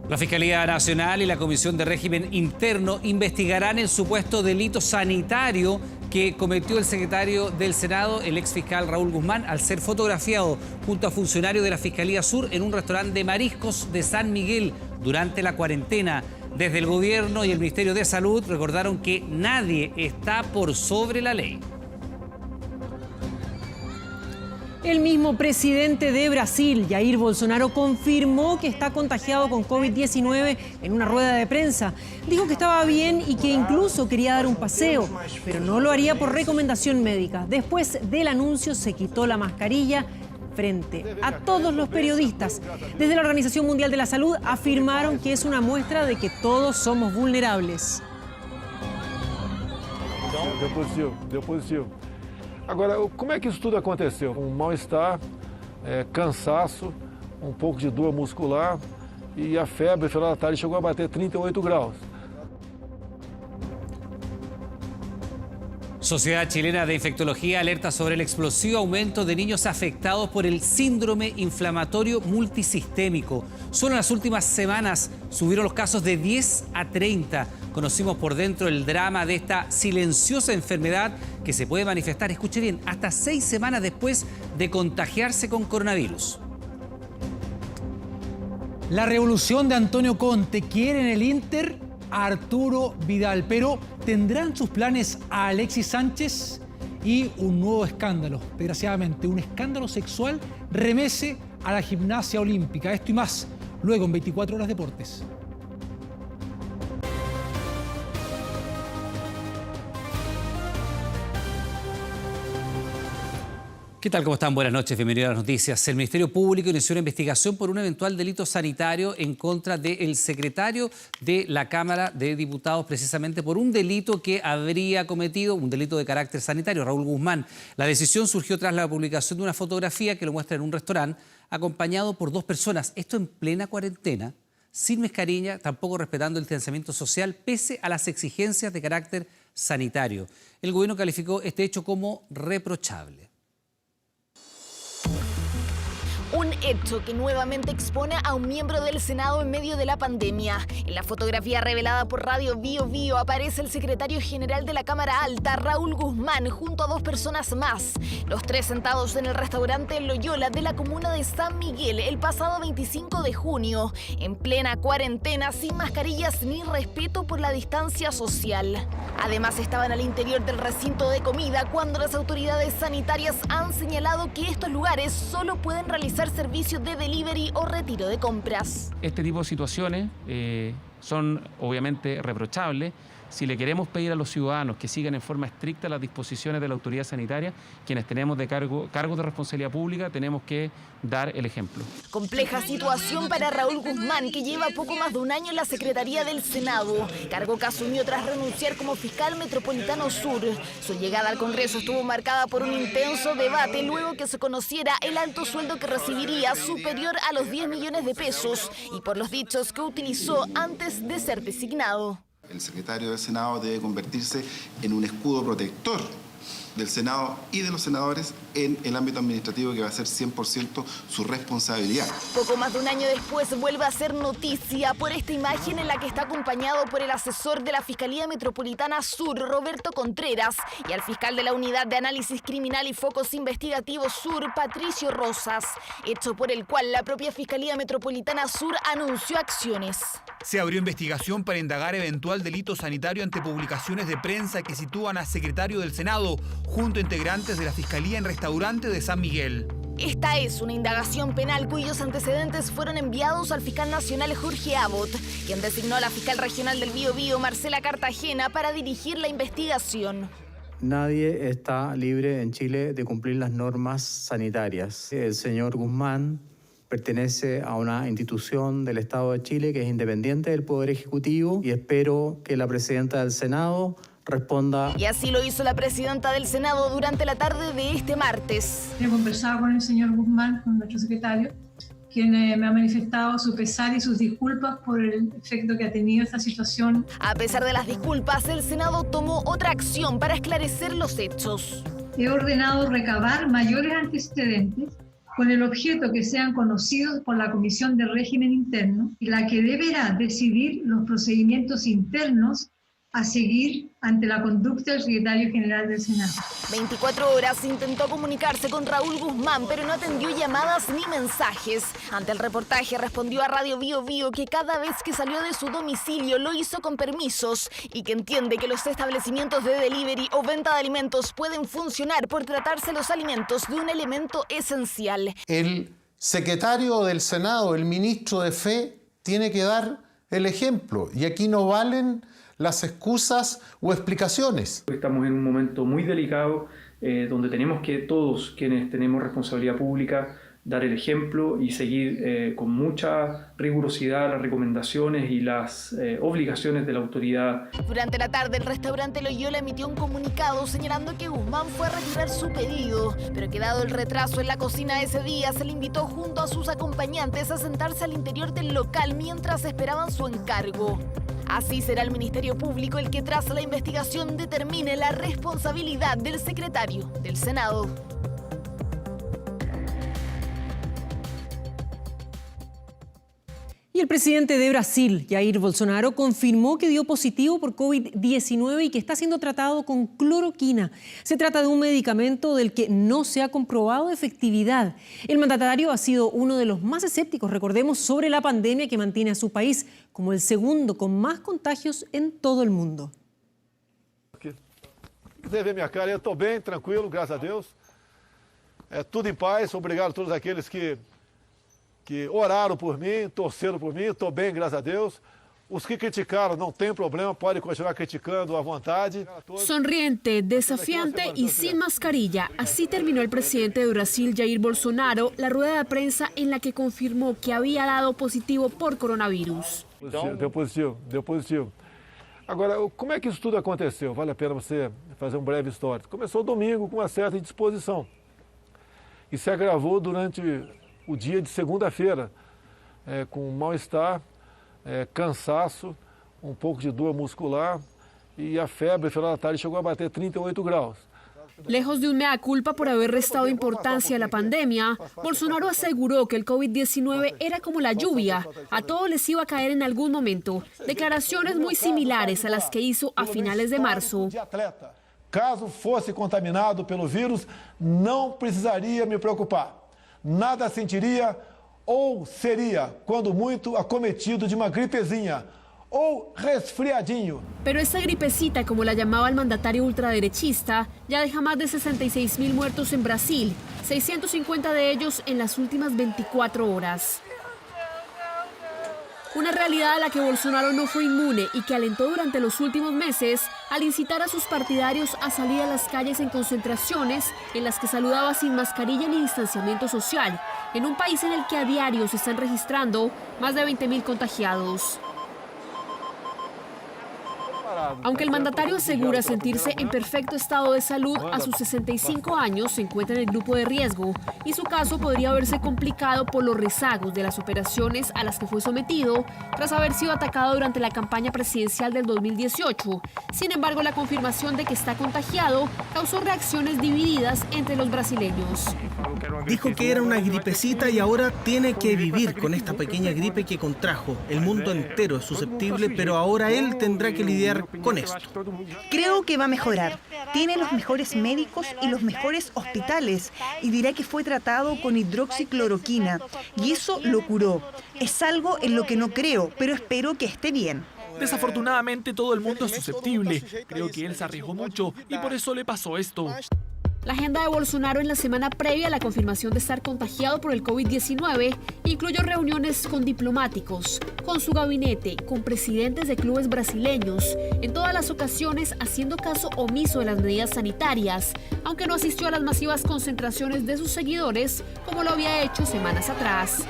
La Fiscalía Nacional y la Comisión de Régimen Interno investigarán el supuesto delito sanitario que cometió el secretario del Senado, el exfiscal Raúl Guzmán, al ser fotografiado junto a funcionarios de la Fiscalía Sur en un restaurante de mariscos de San Miguel durante la cuarentena. Desde el gobierno y el Ministerio de Salud recordaron que nadie está por sobre la ley. El mismo presidente de Brasil, Jair Bolsonaro, confirmó que está contagiado con COVID-19 en una rueda de prensa. Dijo que estaba bien y que incluso quería dar un paseo, pero no lo haría por recomendación médica. Después del anuncio se quitó la mascarilla frente a todos los periodistas. Desde la Organización Mundial de la Salud afirmaron que es una muestra de que todos somos vulnerables. Deu positivo. Agora, como é que isso tudo aconteceu? Mal-estar, cansaço, pouco de dor muscular e a febre, no final da tarde, chegou a bater 38 graus. Sociedad Chilena de Infectología alerta sobre el explosivo aumento de niños afectados por el síndrome inflamatorio multisistémico. Solo en las últimas semanas subieron los casos de 10 a 30. Conocimos por dentro el drama de esta silenciosa enfermedad que se puede manifestar, escuche bien, hasta 6 semanas después de contagiarse con coronavirus. La revolución de Antonio Conte quiere en el Inter a Arturo Vidal, pero ¿tendrán sus planes a Alexis Sánchez? Y un nuevo escándalo, desgraciadamente, un escándalo sexual remece a la gimnasia olímpica. Esto y más, luego en 24 Horas Deportes. ¿Qué tal? ¿Cómo están? Buenas noches, bienvenidos a las noticias. El Ministerio Público inició una investigación por un eventual delito sanitario en contra del secretario de la Cámara de Diputados, precisamente por un delito que habría cometido, un delito de carácter sanitario, Raúl Guzmán. La decisión surgió tras la publicación de una fotografía que lo muestra en un restaurante, acompañado por 2 personas. Esto en plena cuarentena, sin mascarilla, tampoco respetando el distanciamiento social, pese a las exigencias de carácter sanitario. El gobierno calificó este hecho como reprochable. Un hecho que nuevamente expone a un miembro del Senado en medio de la pandemia. En la fotografía revelada por Radio Bio Bio aparece el secretario general de la Cámara Alta, Raúl Guzmán, junto a 2 personas más. Los 3 sentados en el restaurante Loyola de la comuna de San Miguel el pasado 25 de junio, en plena cuarentena, sin mascarillas ni respeto por la distancia social. Además, estaban al interior del recinto de comida cuando las autoridades sanitarias han señalado que estos lugares solo pueden realizar servicios de delivery o retiro de compras. Este tipo de situaciones son obviamente reprochables. Si le queremos pedir a los ciudadanos que sigan en forma estricta las disposiciones de la autoridad sanitaria, quienes tenemos cargos de responsabilidad pública, tenemos que dar el ejemplo. Compleja situación para Raúl Guzmán, que lleva poco más de un año en la Secretaría del Senado, cargo que asumió tras renunciar como fiscal metropolitano sur. Su llegada al Congreso estuvo marcada por un intenso debate luego que se conociera el alto sueldo que recibiría, superior a los 10 millones de pesos, y por los dichos que utilizó antes de ser designado. El secretario del Senado debe convertirse en un escudo protector del Senado y de los senadores en el ámbito administrativo, que va a ser 100% su responsabilidad. Poco más de un año después vuelve a ser noticia por esta imagen en la que está acompañado por el asesor de la Fiscalía Metropolitana Sur, Roberto Contreras, y al fiscal de la Unidad de Análisis Criminal y Focos Investigativos Sur, Patricio Rosas, hecho por el cual la propia Fiscalía Metropolitana Sur anunció acciones. Se abrió investigación para indagar eventual delito sanitario ante publicaciones de prensa que sitúan a secretario del Senado junto a integrantes de la Fiscalía en restaurante de San Miguel. Esta es una indagación penal cuyos antecedentes fueron enviados al fiscal nacional Jorge Abbott, quien designó a la fiscal regional del Biobío, Marcela Cartagena, para dirigir la investigación. Nadie está libre en Chile de cumplir las normas sanitarias. El señor Guzmán pertenece a una institución del Estado de Chile que es independiente del Poder Ejecutivo, y espero que la presidenta del Senado responda. Y así lo hizo la presidenta del Senado durante la tarde de este martes. He conversado con el señor Guzmán, con nuestro secretario, quien me ha manifestado su pesar y sus disculpas por el efecto que ha tenido esta situación. A pesar de las disculpas, el Senado tomó otra acción para esclarecer los hechos. He ordenado recabar mayores antecedentes con el objeto que sean conocidos por la Comisión de Régimen Interno, la que deberá decidir los procedimientos internos a seguir ante la conducta del secretario general del Senado. 24 horas intentó comunicarse con Raúl Guzmán, pero no atendió llamadas ni mensajes. Ante el reportaje respondió a Radio Bio Bio que cada vez que salió de su domicilio lo hizo con permisos y que entiende que los establecimientos de delivery o venta de alimentos pueden funcionar por tratarse los alimentos de un elemento esencial. El secretario del Senado, el ministro de Fe, tiene que dar el ejemplo y aquí no valen las excusas o explicaciones. Estamos en un momento muy delicado donde tenemos que todos quienes tenemos responsabilidad pública dar el ejemplo y seguir con mucha rigurosidad las recomendaciones y las obligaciones de la autoridad. Durante la tarde el restaurante Loyola emitió un comunicado señalando que Guzmán fue a retirar su pedido, pero que dado el retraso en la cocina ese día se le invitó junto a sus acompañantes a sentarse al interior del local mientras esperaban su encargo. Así será el Ministerio Público el que tras la investigación determine la responsabilidad del secretario del Senado. Y el presidente de Brasil, Jair Bolsonaro, confirmó que dio positivo por COVID-19 y que está siendo tratado con cloroquina. Se trata de un medicamento del que no se ha comprobado efectividad. El mandatario ha sido uno de los más escépticos, recordemos, sobre la pandemia que mantiene a su país como el segundo con más contagios en todo el mundo. Quiser ver minha cara, eu estou bem, tranquilo, graças a Deus. Tudo em paz, obrigado a todos aqueles que oraram por mim, torceram por mim, estou bem, graças a Deus. Os que criticaram não tem problema, podem continuar criticando à vontade. Sonriente, desafiante y sin mascarilla. Así terminó el presidente de Brasil, Jair Bolsonaro, la rueda de prensa en la que confirmó que había dado positivo por coronavirus. Deu positivo. Agora, como é que isso tudo aconteceu? Vale a pena você fazer um breve histórico. Começou domingo com uma certa indisposição e se agravou durante o dia de segunda-feira, com mal-estar, cansaço, um pouco de dor muscular e a febre, no final da tarde, chegou a bater 38 graus. Lejos de un mea culpa por haber restado importancia a la pandemia, Bolsonaro aseguró que el COVID-19 era como la lluvia, a todos les iba a caer en algún momento. Declaraciones muy similares a las que hizo a finales de marzo. Caso fosse contaminado pelo vírus, não precisaria me preocupar. Nada sentiria ou seria, quando muito, acometido de uma gripezinha o resfriadinho. Pero esa gripecita, como la llamaba el mandatario ultraderechista, ya deja más de 66.000 muertos en Brasil, 650 de ellos en las últimas 24 horas. Una realidad a la que Bolsonaro no fue inmune y que alentó durante los últimos meses al incitar a sus partidarios a salir a las calles en concentraciones en las que saludaba sin mascarilla ni distanciamiento social, en un país en el que a diario se están registrando más de 20.000 contagiados. Aunque el mandatario asegura sentirse en perfecto estado de salud, a sus 65 años se encuentra en el grupo de riesgo y su caso podría verse complicado por los rezagos de las operaciones a las que fue sometido tras haber sido atacado durante la campaña presidencial del 2018. Sin embargo, la confirmación de que está contagiado causó reacciones divididas entre los brasileños. Dijo que era una gripecita y ahora tiene que vivir con esta pequeña gripe que contrajo. El mundo entero es susceptible, pero ahora él tendrá que lidiar con esto. Creo que va a mejorar. Tiene los mejores médicos y los mejores hospitales y dirá que fue tratado con hidroxicloroquina y eso lo curó. Es algo en lo que no creo, pero espero que esté bien. Desafortunadamente todo el mundo es susceptible. Creo que él se arriesgó mucho y por eso le pasó esto. La agenda de Bolsonaro en la semana previa a la confirmación de estar contagiado por el COVID-19 incluyó reuniones con diplomáticos, con su gabinete, con presidentes de clubes brasileños, en todas las ocasiones haciendo caso omiso de las medidas sanitarias, aunque no asistió a las masivas concentraciones de sus seguidores como lo había hecho semanas atrás.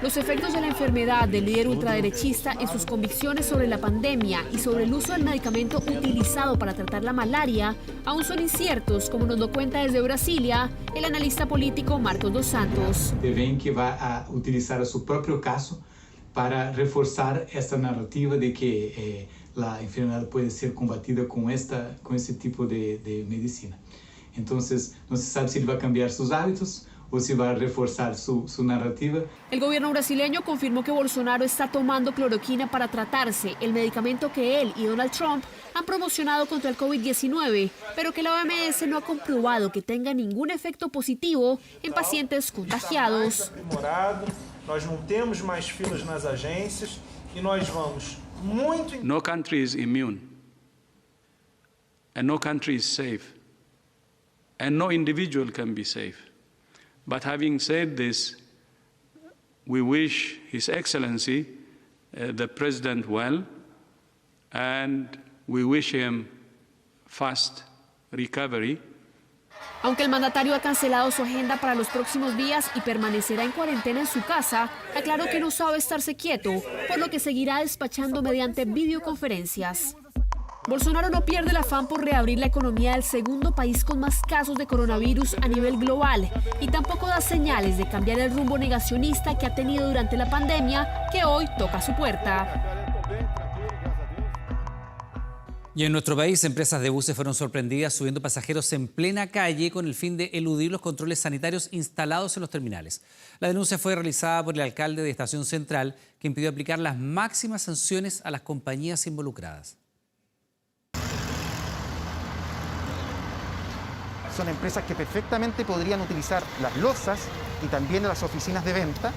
Los efectos de la enfermedad del líder ultraderechista en sus convicciones sobre la pandemia y sobre el uso del medicamento utilizado para tratar la malaria aún son inciertos, como nos lo cuenta desde Brasilia el analista político Marcos dos Santos. Ven que va a utilizar a su propio caso para reforzar esta narrativa de que la enfermedad puede ser combatida con este tipo de medicina. Entonces, no se sabe si él va a cambiar sus hábitos o si va a reforzar su narrativa. El gobierno brasileño confirmó que Bolsonaro está tomando cloroquina para tratarse, el medicamento que él y Donald Trump han promocionado contra el COVID-19, pero que la OMS no ha comprobado que tenga ningún efecto positivo en pacientes contagiados. Nós não temos mais filas nas agências e nós vamos muito. No country is immune, and no country is safe, and no individual can be safe. But having said this, we wish His Excellency, the President, well, and we wish him fast recovery. Aunque el mandatario ha cancelado su agenda para los próximos días y permanecerá en cuarentena en su casa, aclaró que no sabe estarse quieto, por lo que seguirá despachando mediante videoconferencias. Bolsonaro no pierde el afán por reabrir la economía del segundo país con más casos de coronavirus a nivel global y tampoco da señales de cambiar el rumbo negacionista que ha tenido durante la pandemia, que hoy toca su puerta. Y en nuestro país, empresas de buses fueron sorprendidas subiendo pasajeros en plena calle con el fin de eludir los controles sanitarios instalados en los terminales. La denuncia fue realizada por el alcalde de Estación Central, que impidió aplicar las máximas sanciones a las compañías involucradas. Son empresas que perfectamente podrían utilizar las losas y también las oficinas de venta.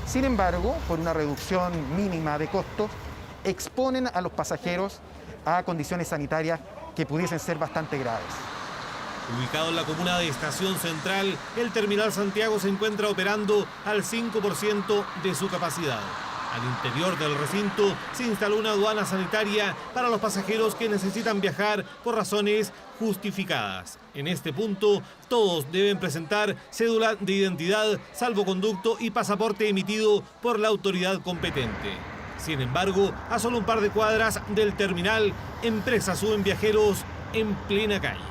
Sin embargo, por una reducción mínima de costos, exponen a los pasajeros a condiciones sanitarias que pudiesen ser bastante graves. Ubicado en la comuna de Estación Central, el Terminal Santiago se encuentra operando al 5% de su capacidad. Al interior del recinto se instaló una aduana sanitaria para los pasajeros que necesitan viajar por razones justificadas. En este punto, todos deben presentar cédula de identidad, salvoconducto y pasaporte emitido por la autoridad competente. Sin embargo, a solo un par de cuadras del terminal, empresas suben viajeros en plena calle.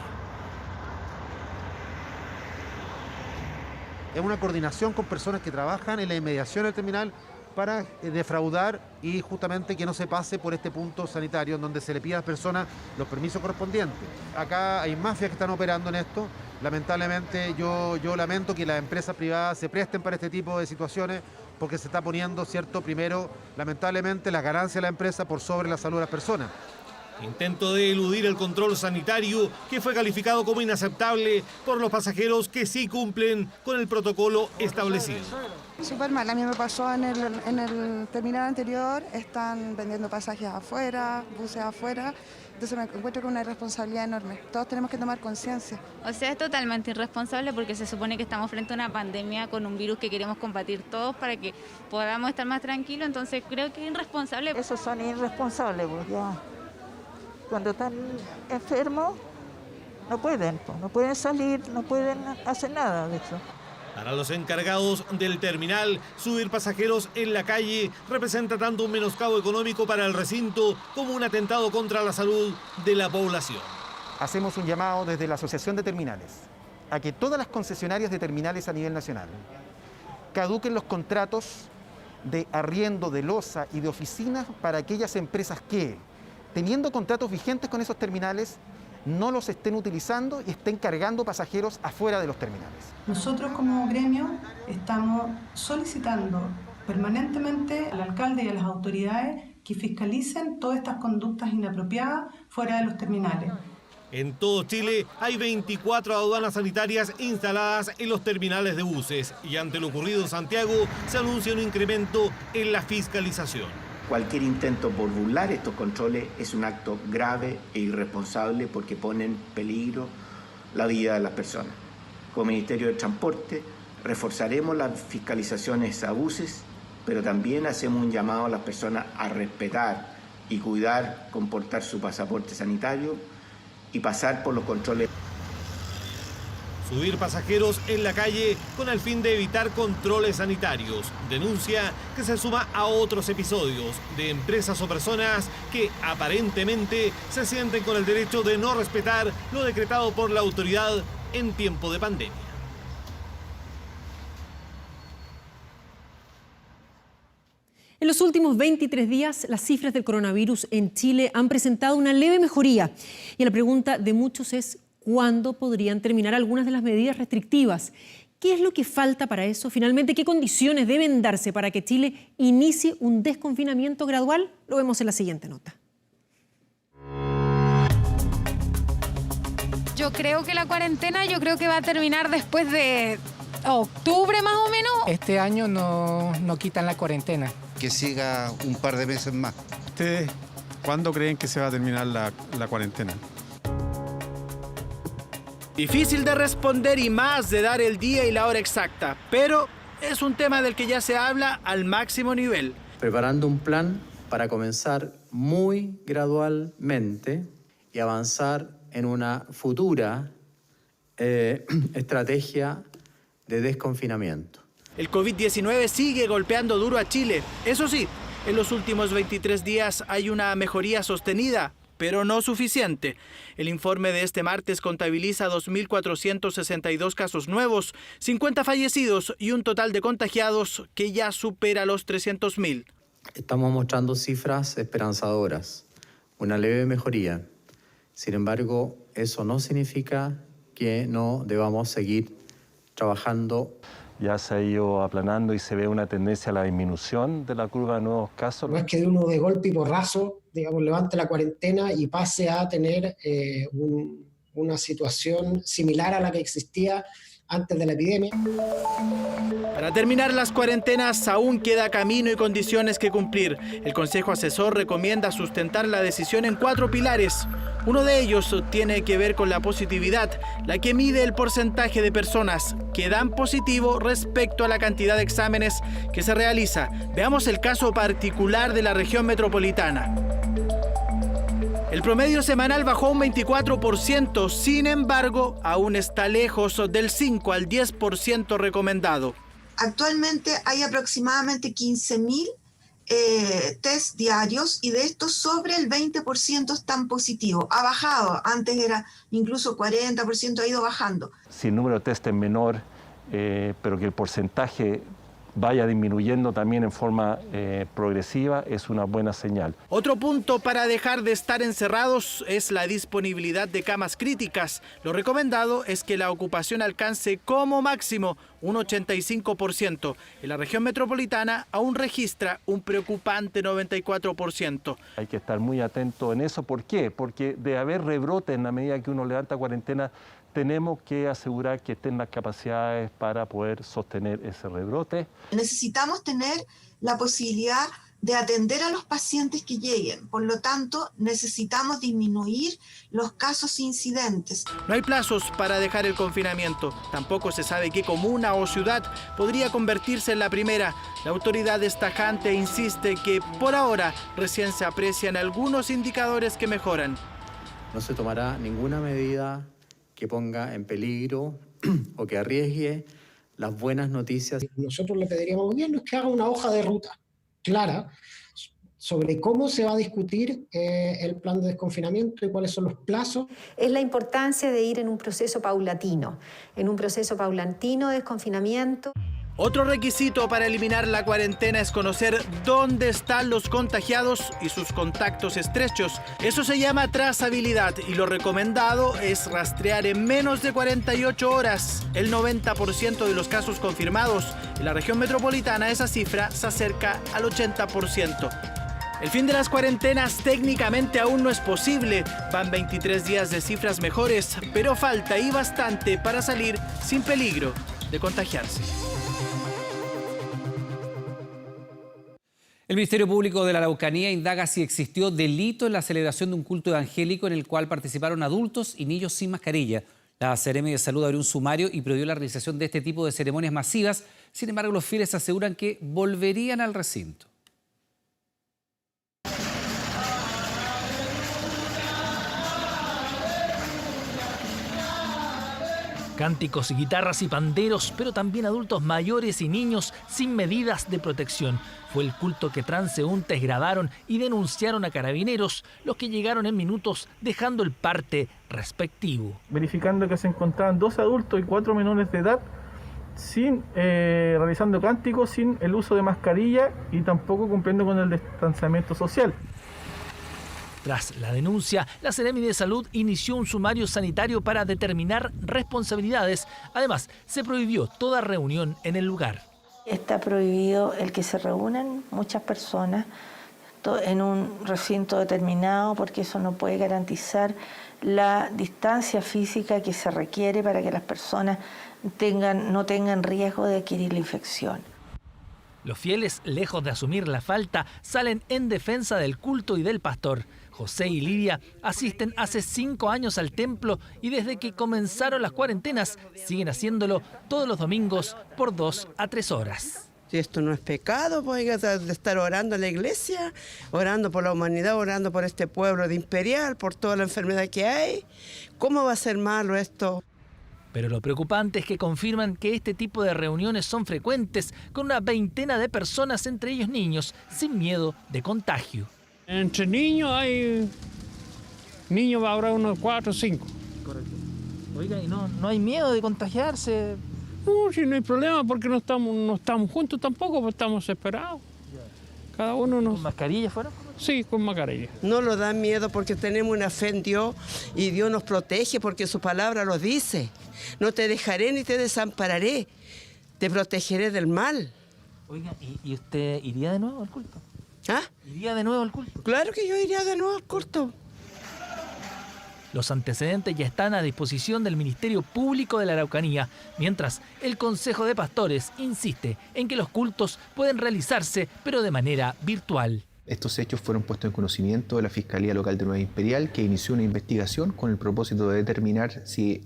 Es una coordinación con personas que trabajan en la inmediación del terminal para defraudar y justamente que no se pase por este punto sanitario en donde se le pide a las personas los permisos correspondientes. Acá hay mafias que están operando en esto. Lamentablemente yo lamento que las empresas privadas se presten para este tipo de situaciones porque se está poniendo, ¿cierto?, primero, lamentablemente, la ganancia de la empresa por sobre la salud de las personas. Intento de eludir el control sanitario que fue calificado como inaceptable por los pasajeros que sí cumplen con el protocolo establecido. Súper mal, a mí me pasó en el terminal anterior, están vendiendo pasajes afuera, buses afuera, entonces me encuentro con una irresponsabilidad enorme. Todos tenemos que tomar conciencia. O sea, es totalmente irresponsable porque se supone que estamos frente a una pandemia con un virus que queremos combatir todos para que podamos estar más tranquilos, entonces creo que es irresponsable. Esos son irresponsables, pues ya. Cuando están enfermos no pueden salir, no pueden hacer nada de eso. Para los encargados del terminal, subir pasajeros en la calle representa tanto un menoscabo económico para el recinto como un atentado contra la salud de la población. Hacemos un llamado desde la Asociación de Terminales a que todas las concesionarias de terminales a nivel nacional caduquen los contratos de arriendo de losa y de oficinas para aquellas empresas que, teniendo contratos vigentes con esos terminales, no los estén utilizando y estén cargando pasajeros afuera de los terminales. Nosotros como gremio estamos solicitando permanentemente al alcalde y a las autoridades que fiscalicen todas estas conductas inapropiadas fuera de los terminales. En todo Chile hay 24 aduanas sanitarias instaladas en los terminales de buses y ante lo ocurrido en Santiago se anuncia un incremento en la fiscalización. Cualquier intento por burlar estos controles es un acto grave e irresponsable porque pone en peligro la vida de las personas. Como Ministerio de Transporte reforzaremos las fiscalizaciones a buses, pero también hacemos un llamado a las personas a respetar y cuidar, comportar su pasaporte sanitario y pasar por los controles. Subir pasajeros en la calle con el fin de evitar controles sanitarios. Denuncia que se suma a otros episodios de empresas o personas que aparentemente se sienten con el derecho de no respetar lo decretado por la autoridad en tiempo de pandemia. En los últimos 23 días, las cifras del coronavirus en Chile han presentado una leve mejoría. Y la pregunta de muchos es: ¿cuándo podrían terminar algunas de las medidas restrictivas? ¿Qué es lo que falta para eso? Finalmente, ¿qué condiciones deben darse para que Chile inicie un desconfinamiento gradual? Lo vemos en la siguiente nota. Yo creo que la cuarentena va a terminar después de octubre más o menos. Este año no quitan la cuarentena. Que siga un par de meses más. ¿Ustedes cuándo creen que se va a terminar la cuarentena? Difícil de responder y más de dar el día y la hora exacta, pero es un tema del que ya se habla al máximo nivel. Preparando un plan para comenzar muy gradualmente y avanzar en una futura estrategia de desconfinamiento. El COVID-19 sigue golpeando duro a Chile. Eso sí, en los últimos 23 días hay una mejoría sostenida, pero no suficiente. El informe de este martes contabiliza 2.462 casos nuevos, 50 fallecidos y un total de contagiados que ya supera los 300.000. Estamos mostrando cifras esperanzadoras, una leve mejoría. Sin embargo, eso no significa que no debamos seguir trabajando. Ya se ha ido aplanando y se ve una tendencia a la disminución de la curva de nuevos casos. No es que de uno de golpe y porrazo, levante la cuarentena y pase a tener una situación similar a la que existía antes de la epidemia. Para terminar las cuarentenas aún queda camino y condiciones que cumplir. El Consejo Asesor recomienda sustentar la decisión en 4 pilares. Uno de ellos tiene que ver con la positividad, la que mide el porcentaje de personas que dan positivo respecto a la cantidad de exámenes que se realiza. Veamos el caso particular de la región metropolitana. El promedio semanal bajó un 24%, sin embargo, aún está lejos del 5 al 10% recomendado. Actualmente hay aproximadamente 15.000 test diarios y de estos sobre el 20% están positivos. Ha bajado, antes era incluso 40%, ha ido bajando. Si el número de test es menor, pero que el porcentaje vaya disminuyendo también en forma progresiva, es una buena señal. Otro punto para dejar de estar encerrados es la disponibilidad de camas críticas. Lo recomendado es que la ocupación alcance como máximo un 85%. En la región metropolitana aún registra un preocupante 94%. Hay que estar muy atento en eso. ¿Por qué? Porque de haber rebrote en la medida que uno levanta cuarentena, tenemos que asegurar que estén las capacidades para poder sostener ese rebrote. Necesitamos tener la posibilidad de atender a los pacientes que lleguen. Por lo tanto, necesitamos disminuir los casos incidentes. No hay plazos para dejar el confinamiento. Tampoco se sabe qué comuna o ciudad podría convertirse en la primera. La autoridad es tajante e insiste que, por ahora, recién se aprecian algunos indicadores que mejoran. No se tomará ninguna medida que ponga en peligro o que arriesgue las buenas noticias. Nosotros le pediríamos al gobierno que haga una hoja de ruta clara sobre cómo se va a discutir el plan de desconfinamiento y cuáles son los plazos. Es la importancia de ir en un proceso paulatino de desconfinamiento. Otro requisito para eliminar la cuarentena es conocer dónde están los contagiados y sus contactos estrechos. Eso se llama trazabilidad y lo recomendado es rastrear en menos de 48 horas. El 90% de los casos confirmados en la región metropolitana, esa cifra se acerca al 80%. El fin de las cuarentenas técnicamente aún no es posible. Van 23 días de cifras mejores, pero falta y bastante para salir sin peligro de contagiarse. El Ministerio Público de la Araucanía indaga si existió delito en la celebración de un culto evangélico en el cual participaron adultos y niños sin mascarilla. La Seremi de Salud abrió un sumario y prohibió la realización de este tipo de ceremonias masivas. Sin embargo, los fieles aseguran que volverían al recinto. Cánticos, guitarras y panderos, pero también adultos mayores y niños sin medidas de protección. Fue el culto que transeúntes grabaron y denunciaron a carabineros, los que llegaron en minutos dejando el parte respectivo. Verificando que se encontraban 2 adultos y 4 menores de edad realizando cánticos sin el uso de mascarilla y tampoco cumpliendo con el distanciamiento social. Tras la denuncia, la Seremi de Salud inició un sumario sanitario para determinar responsabilidades. Además, se prohibió toda reunión en el lugar. Está prohibido el que se reúnan muchas personas en un recinto determinado, porque eso no puede garantizar la distancia física que se requiere para que las personas no tengan riesgo de adquirir la infección. Los fieles, lejos de asumir la falta, salen en defensa del culto y del pastor. José y Lidia asisten hace 5 años al templo y desde que comenzaron las cuarentenas siguen haciéndolo todos los domingos por 2 a 3 horas. Si esto no es pecado, pues de estar orando en la iglesia, orando por la humanidad, orando por este pueblo de Imperial, por toda la enfermedad que hay. ¿Cómo va a ser malo esto? Pero lo preocupante es que confirman que este tipo de reuniones son frecuentes, con una veintena de personas, entre ellos niños, sin miedo de contagio. Entre niños habrá unos 4 o 5. Correcto. Oiga, ¿y no hay miedo de contagiarse? No, si no hay problema, porque no estamos juntos tampoco, pues estamos separados. Cada uno nos... ¿Con mascarilla fuera? Sí, con mascarilla. No nos da miedo porque tenemos una fe en Dios y Dios nos protege porque su palabra lo dice. No te dejaré ni te desampararé, te protegeré del mal. Oiga, ¿y usted iría de nuevo al culto? ¿Ah? ¿Iría de nuevo al culto? Claro que yo iría de nuevo al culto. Los antecedentes ya están a disposición del Ministerio Público de la Araucanía, mientras el Consejo de Pastores insiste en que los cultos pueden realizarse, pero de manera virtual. Estos hechos fueron puestos en conocimiento de la Fiscalía Local de Nueva Imperial, que inició una investigación con el propósito de determinar si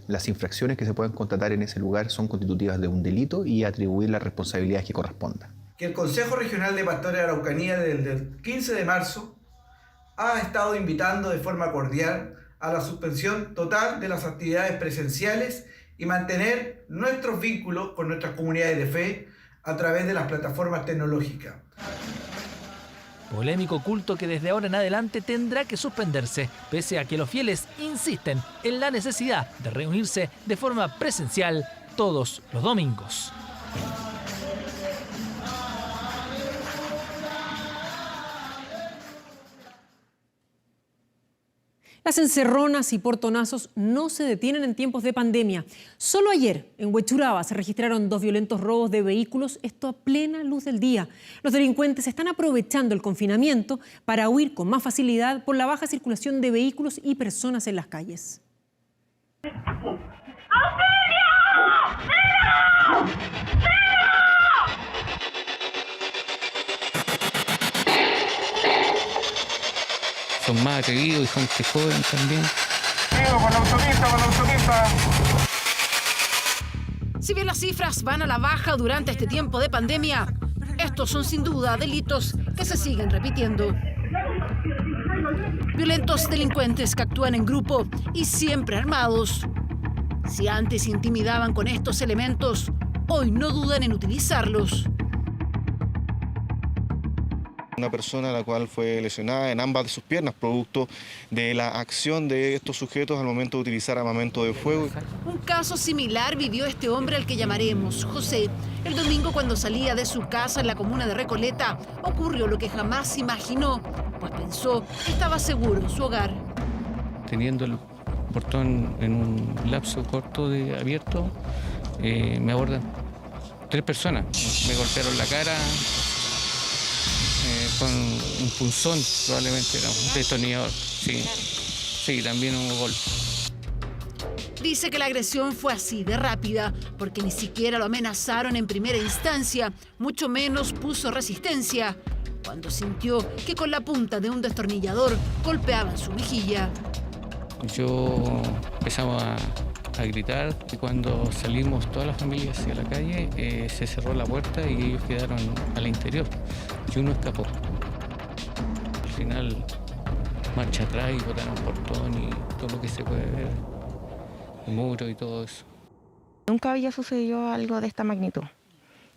las infracciones que se puedan constatar en ese lugar son constitutivas de un delito y atribuir las responsabilidades que correspondan. Que el Consejo Regional de Pastores de Araucanía desde el 15 de marzo ha estado invitando de forma cordial a la suspensión total de las actividades presenciales y mantener nuestros vínculos con nuestras comunidades de fe a través de las plataformas tecnológicas. Polémico culto que desde ahora en adelante tendrá que suspenderse, pese a que los fieles insisten en la necesidad de reunirse de forma presencial todos los domingos. Las encerronas y portonazos no se detienen en tiempos de pandemia. Solo ayer, en Huechuraba, se registraron 2 violentos robos de vehículos, esto a plena luz del día. Los delincuentes están aprovechando el confinamiento para huir con más facilidad por la baja circulación de vehículos y personas en las calles. Son más atrevidos y gente joven también. Con la autopista. Si bien las cifras van a la baja durante este tiempo de pandemia, estos son sin duda delitos que se siguen repitiendo. Violentos delincuentes que actúan en grupo y siempre armados. Si antes intimidaban con estos elementos, hoy no dudan en utilizarlos. Una persona a la cual fue lesionada en ambas de sus piernas, producto de la acción de estos sujetos al momento de utilizar armamento de fuego. Un caso similar vivió este hombre al que llamaremos José. El domingo, cuando salía de su casa en la comuna de Recoleta, ocurrió lo que jamás imaginó, pues pensó que estaba seguro en su hogar. Teniendo el portón en un lapso corto de abierto, me abordan 3 personas. Me golpearon la cara con un punzón, probablemente era un destornillador. Sí, también hubo golpe. Dice que la agresión fue así de rápida, porque ni siquiera lo amenazaron en primera instancia, mucho menos puso resistencia, cuando sintió que con la punta de un destornillador golpeaban su mejilla. Yo empezamos a gritar y cuando salimos toda la familia hacia la calle se cerró la puerta y ellos quedaron al interior y uno escapó. Al final marcha atrás y botaron portón y todo lo que se puede ver, el muro y todo eso. Nunca había sucedido algo de esta magnitud.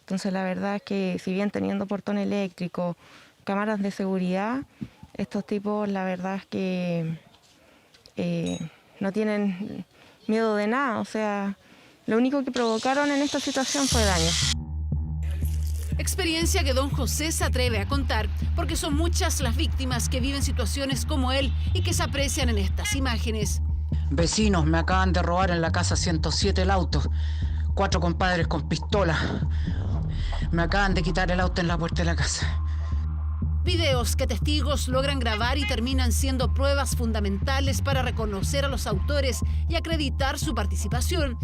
Entonces la verdad es que si bien teniendo portón eléctrico, cámaras de seguridad, estos tipos la verdad es que no tienen miedo de nada, o sea, lo único que provocaron en esta situación fue daño. Experiencia que don José se atreve a contar, porque son muchas las víctimas que viven situaciones como él y que se aprecian en estas imágenes. Vecinos, me acaban de robar en la casa 107 el auto. 4 compadres con pistola. Me acaban de quitar el auto en la puerta de la casa. Videos que testigos logran grabar y terminan siendo pruebas fundamentales para reconocer a los autores y acreditar su participación.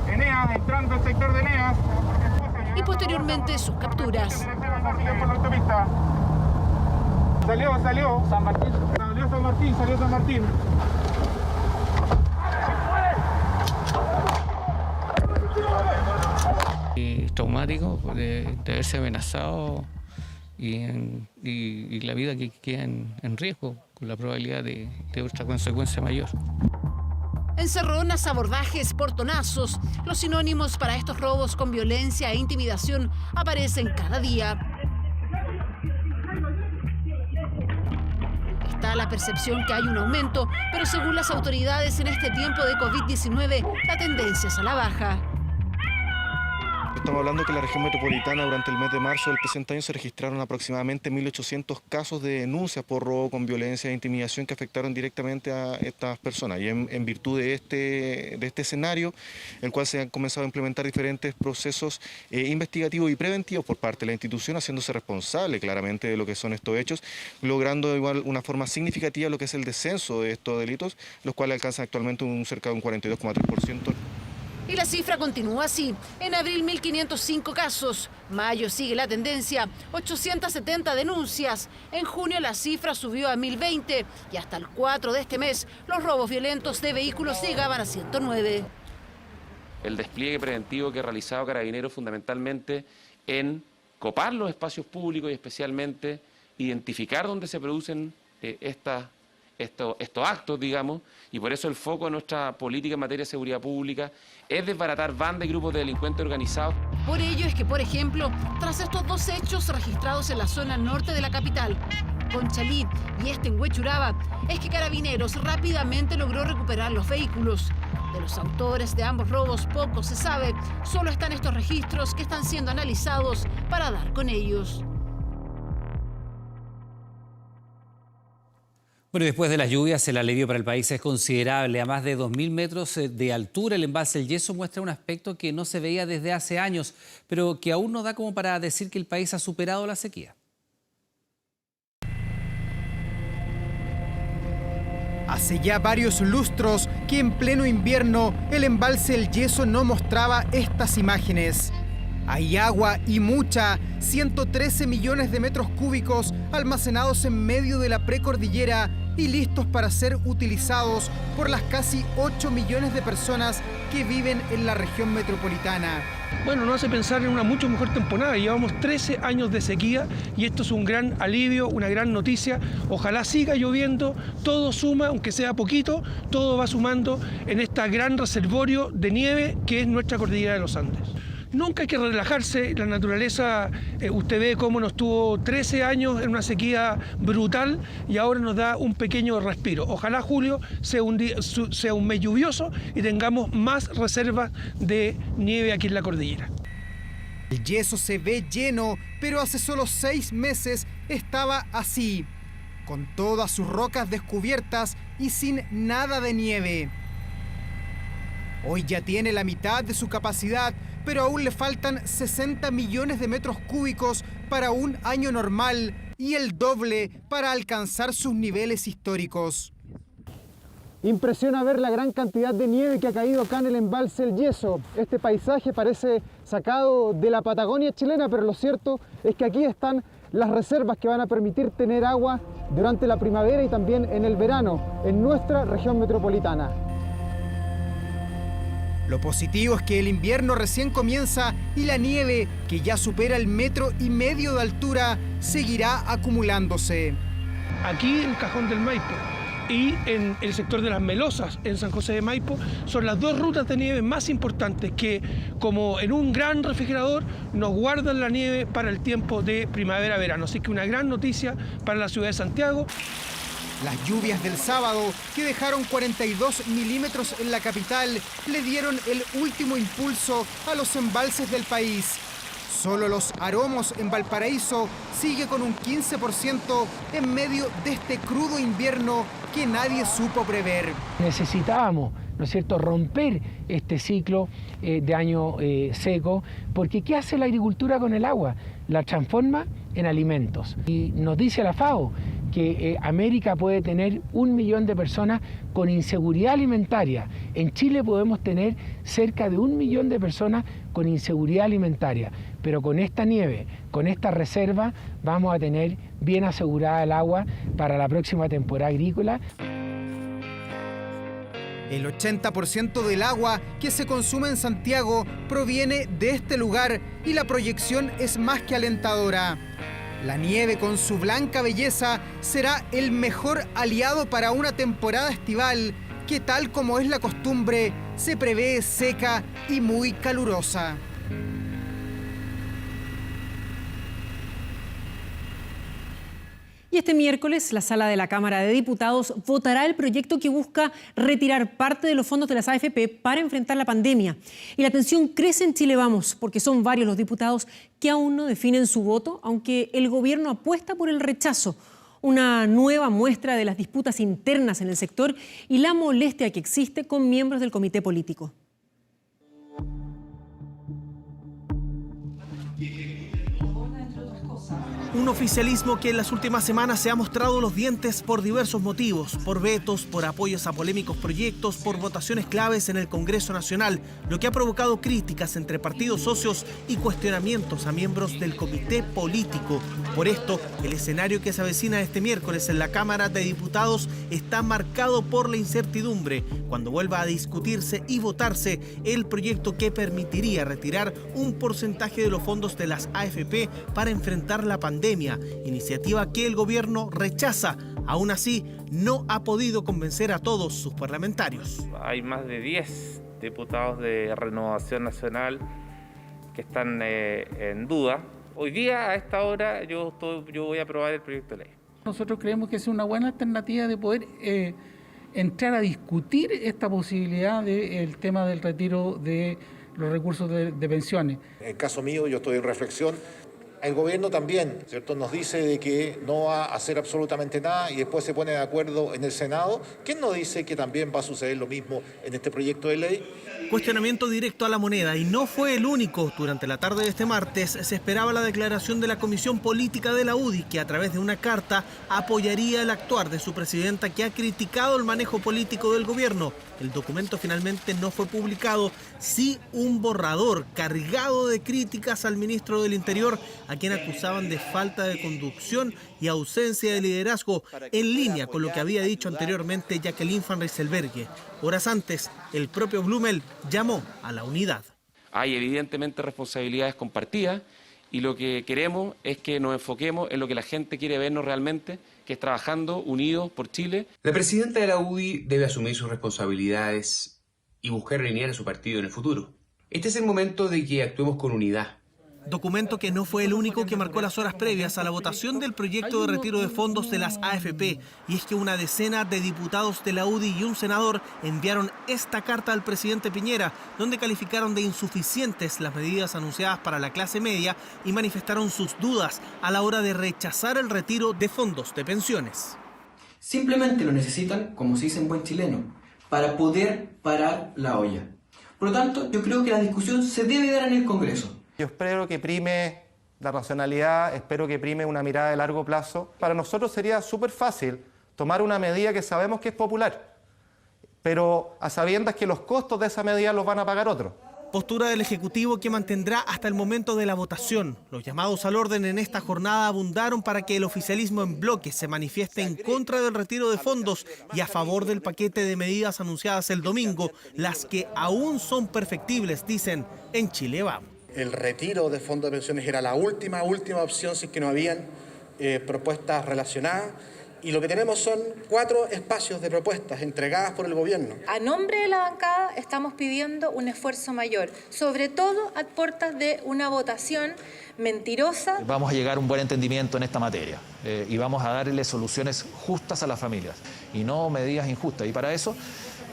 Eneas, entrando al sector de Eneas. Y posteriormente sus capturas. Salió San Martín. Salió San Martín. Traumático de haberse amenazado y la vida que queda en riesgo, con la probabilidad de otra consecuencia mayor. Encerronas, abordajes, portonazos, los sinónimos para estos robos con violencia e intimidación aparecen cada día. Está la percepción que hay un aumento, pero según las autoridades en este tiempo de COVID-19, la tendencia es a la baja. Estamos hablando que en la región metropolitana durante el mes de marzo del presente año se registraron aproximadamente 1.800 casos de denuncias por robo con violencia e intimidación que afectaron directamente a estas personas. Y en virtud de este escenario, el cual se han comenzado a implementar diferentes procesos investigativos y preventivos por parte de la institución, haciéndose responsable claramente de lo que son estos hechos, logrando igual una forma significativa lo que es el descenso de estos delitos, los cuales alcanzan actualmente cerca de un 42,3%. Y la cifra continúa así. En abril 1.505 casos, mayo sigue la tendencia, 870 denuncias. En junio la cifra subió a 1.020 y hasta el 4 de este mes los robos violentos de vehículos llegaban a 109. El despliegue preventivo que ha realizado Carabineros fundamentalmente en copar los espacios públicos y especialmente identificar dónde se producen estos actos, digamos, y por eso el foco de nuestra política en materia de seguridad pública es desbaratar bandas y grupos de delincuentes organizados. Por ello es que, por ejemplo, tras estos 2 hechos registrados en la zona norte de la capital, Conchalí y en Huechuraba, es que Carabineros rápidamente logró recuperar los vehículos. De los autores de ambos robos poco se sabe, solo están estos registros que están siendo analizados para dar con ellos. Bueno, y después de las lluvias, el alivio para el país es considerable. A más de 2.000 metros de altura, el embalse El Yeso muestra un aspecto que no se veía desde hace años, pero que aún no da como para decir que el país ha superado la sequía. Hace ya varios lustros que en pleno invierno el embalse El Yeso no mostraba estas imágenes. Hay agua y mucha, 113 millones de metros cúbicos almacenados en medio de la precordillera y listos para ser utilizados por las casi 8 millones de personas que viven en la región metropolitana. Bueno, nos hace pensar en una mucho mejor temporada. Llevamos 13 años de sequía y esto es un gran alivio, una gran noticia. Ojalá siga lloviendo, todo suma, aunque sea poquito, todo va sumando en este gran reservorio de nieve que es nuestra cordillera de los Andes. Nunca hay que relajarse, la naturaleza, usted ve cómo nos tuvo 13 años en una sequía brutal y ahora nos da un pequeño respiro. Ojalá julio sea un mes lluvioso y tengamos más reservas de nieve aquí en la cordillera. El Yeso se ve lleno, pero hace solo 6 meses estaba así, con todas sus rocas descubiertas y sin nada de nieve. Hoy ya tiene la mitad de su capacidad, pero aún le faltan 60 millones de metros cúbicos para un año normal y el doble para alcanzar sus niveles históricos. Impresiona ver la gran cantidad de nieve que ha caído acá en el embalse El Yeso. Este paisaje parece sacado de la Patagonia chilena, pero lo cierto es que aquí están las reservas que van a permitir tener agua durante la primavera y también en el verano en nuestra región metropolitana. Lo positivo es que el invierno recién comienza y la nieve, que ya supera el 1,5 metros de altura, seguirá acumulándose. Aquí en el Cajón del Maipo y en el sector de las Melosas, en San José de Maipo, son las 2 rutas de nieve más importantes que, como en un gran refrigerador, nos guardan la nieve para el tiempo de primavera-verano. Así que una gran noticia para la ciudad de Santiago. Las lluvias del sábado, que dejaron 42 milímetros en la capital, le dieron el último impulso a los embalses del país. Solo Los Aromos en Valparaíso sigue con un 15% en medio de este crudo invierno que nadie supo prever. Necesitábamos, ¿no es cierto?, romper este ciclo de año seco, porque ¿qué hace la agricultura con el agua? La transforma en alimentos. Y nos dice la FAO que América puede tener 1 millón de personas con inseguridad alimentaria. En Chile podemos tener cerca de 1 millón de personas con inseguridad alimentaria. Pero con esta nieve, con esta reserva, vamos a tener bien asegurada el agua para la próxima temporada agrícola. El 80% del agua que se consume en Santiago proviene de este lugar y la proyección es más que alentadora. La nieve con su blanca belleza será el mejor aliado para una temporada estival que, tal como es la costumbre, se prevé seca y muy calurosa. Y este miércoles, la Sala de la Cámara de Diputados votará el proyecto que busca retirar parte de los fondos de las AFP para enfrentar la pandemia. Y la tensión crece en Chile Vamos, porque son varios los diputados que aún no definen su voto, aunque el gobierno apuesta por el rechazo. Una nueva muestra de las disputas internas en el sector y la molestia que existe con miembros del comité político. Un oficialismo que en las últimas semanas se ha mostrado los dientes por diversos motivos, por vetos, por apoyos a polémicos proyectos, por votaciones claves en el Congreso Nacional, lo que ha provocado críticas entre partidos socios y cuestionamientos a miembros del comité político. Por esto, el escenario que se avecina este miércoles en la Cámara de Diputados está marcado por la incertidumbre cuando vuelva a discutirse y votarse el proyecto que permitiría retirar un porcentaje de los fondos de las AFP para enfrentar la pandemia, iniciativa que el gobierno rechaza. Aún así, no ha podido convencer a todos sus parlamentarios. Hay más de 10 diputados de Renovación Nacional que están en duda. Hoy día, a esta hora, yo voy a aprobar el proyecto de ley. Nosotros creemos que es una buena alternativa de poder entrar a discutir esta posibilidad del tema del retiro de los recursos de pensiones. En el caso mío, yo estoy en reflexión. El gobierno también, ¿cierto?, nos dice de que no va a hacer absolutamente nada y después se pone de acuerdo en el Senado. ¿Quién nos dice que también va a suceder lo mismo en este proyecto de ley? Cuestionamiento directo a la moneda, y no fue el único. Durante la tarde de este martes se esperaba la declaración de la Comisión Política de la UDI, que a través de una carta apoyaría el actuar de su presidenta, que ha criticado el manejo político del gobierno. El documento finalmente no fue publicado, sí un borrador cargado de críticas al ministro del Interior, a quien acusaban de falta de conducción y ausencia de liderazgo, en línea con lo que había dicho anteriormente Jacqueline Van Rysselberghe. Horas antes, el propio Blumel llamó a la unidad. Hay evidentemente responsabilidades compartidas y lo que queremos es que nos enfoquemos en lo que la gente quiere vernos realmente, que es trabajando unidos por Chile. La presidenta de la UDI debe asumir sus responsabilidades y buscar alinear a su partido en el futuro. Este es el momento de que actuemos con unidad. Documento que no fue el único que marcó las horas previas a la votación del proyecto de retiro de fondos de las AFP. Y es que una decena de diputados de la UDI y un senador enviaron esta carta al presidente Piñera, donde calificaron de insuficientes las medidas anunciadas para la clase media y manifestaron sus dudas a la hora de rechazar el retiro de fondos de pensiones. Simplemente lo necesitan, como se dice en buen chileno, para poder parar la olla. Por lo tanto, yo creo que la discusión se debe dar en el Congreso. Yo espero que prime la racionalidad, espero que prime una mirada de largo plazo. Para nosotros sería súper fácil tomar una medida que sabemos que es popular, pero a sabiendas que los costos de esa medida los van a pagar otros. Postura del Ejecutivo que mantendrá hasta el momento de la votación. Los llamados al orden en esta jornada abundaron para que el oficialismo en bloque se manifieste en contra del retiro de fondos y a favor del paquete de medidas anunciadas el domingo, las que aún son perfectibles, dicen en Chile Vamos. El retiro de fondos de pensiones era la última opción si es que no habían propuestas relacionadas, Y lo que tenemos son 4 espacios de propuestas entregadas por el gobierno. A nombre de la bancada estamos pidiendo un esfuerzo mayor, sobre todo a puertas de una votación mentirosa. Vamos a llegar a un buen entendimiento en esta materia y vamos a darle soluciones justas a las familias y no medidas injustas. Y para eso,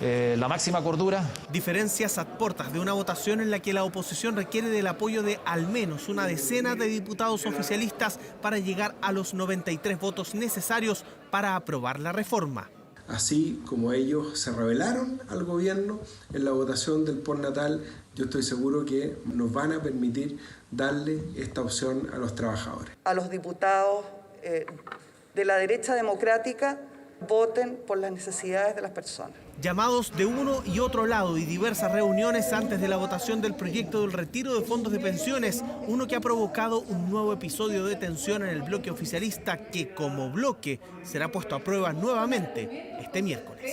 la máxima cordura. Diferencias a puertas de una votación en la que la oposición requiere del apoyo de al menos una decena de diputados oficialistas para llegar a los 93 votos necesarios para aprobar la reforma. Así como ellos se rebelaron al gobierno en la votación del postnatal, yo estoy seguro que nos van a permitir darle esta opción a los trabajadores. A los diputados de la derecha democrática, voten por las necesidades de las personas. Llamados de uno y otro lado y diversas reuniones antes de la votación del proyecto del retiro de fondos de pensiones, uno que ha provocado un nuevo episodio de tensión en el bloque oficialista que, como bloque, será puesto a prueba nuevamente este miércoles.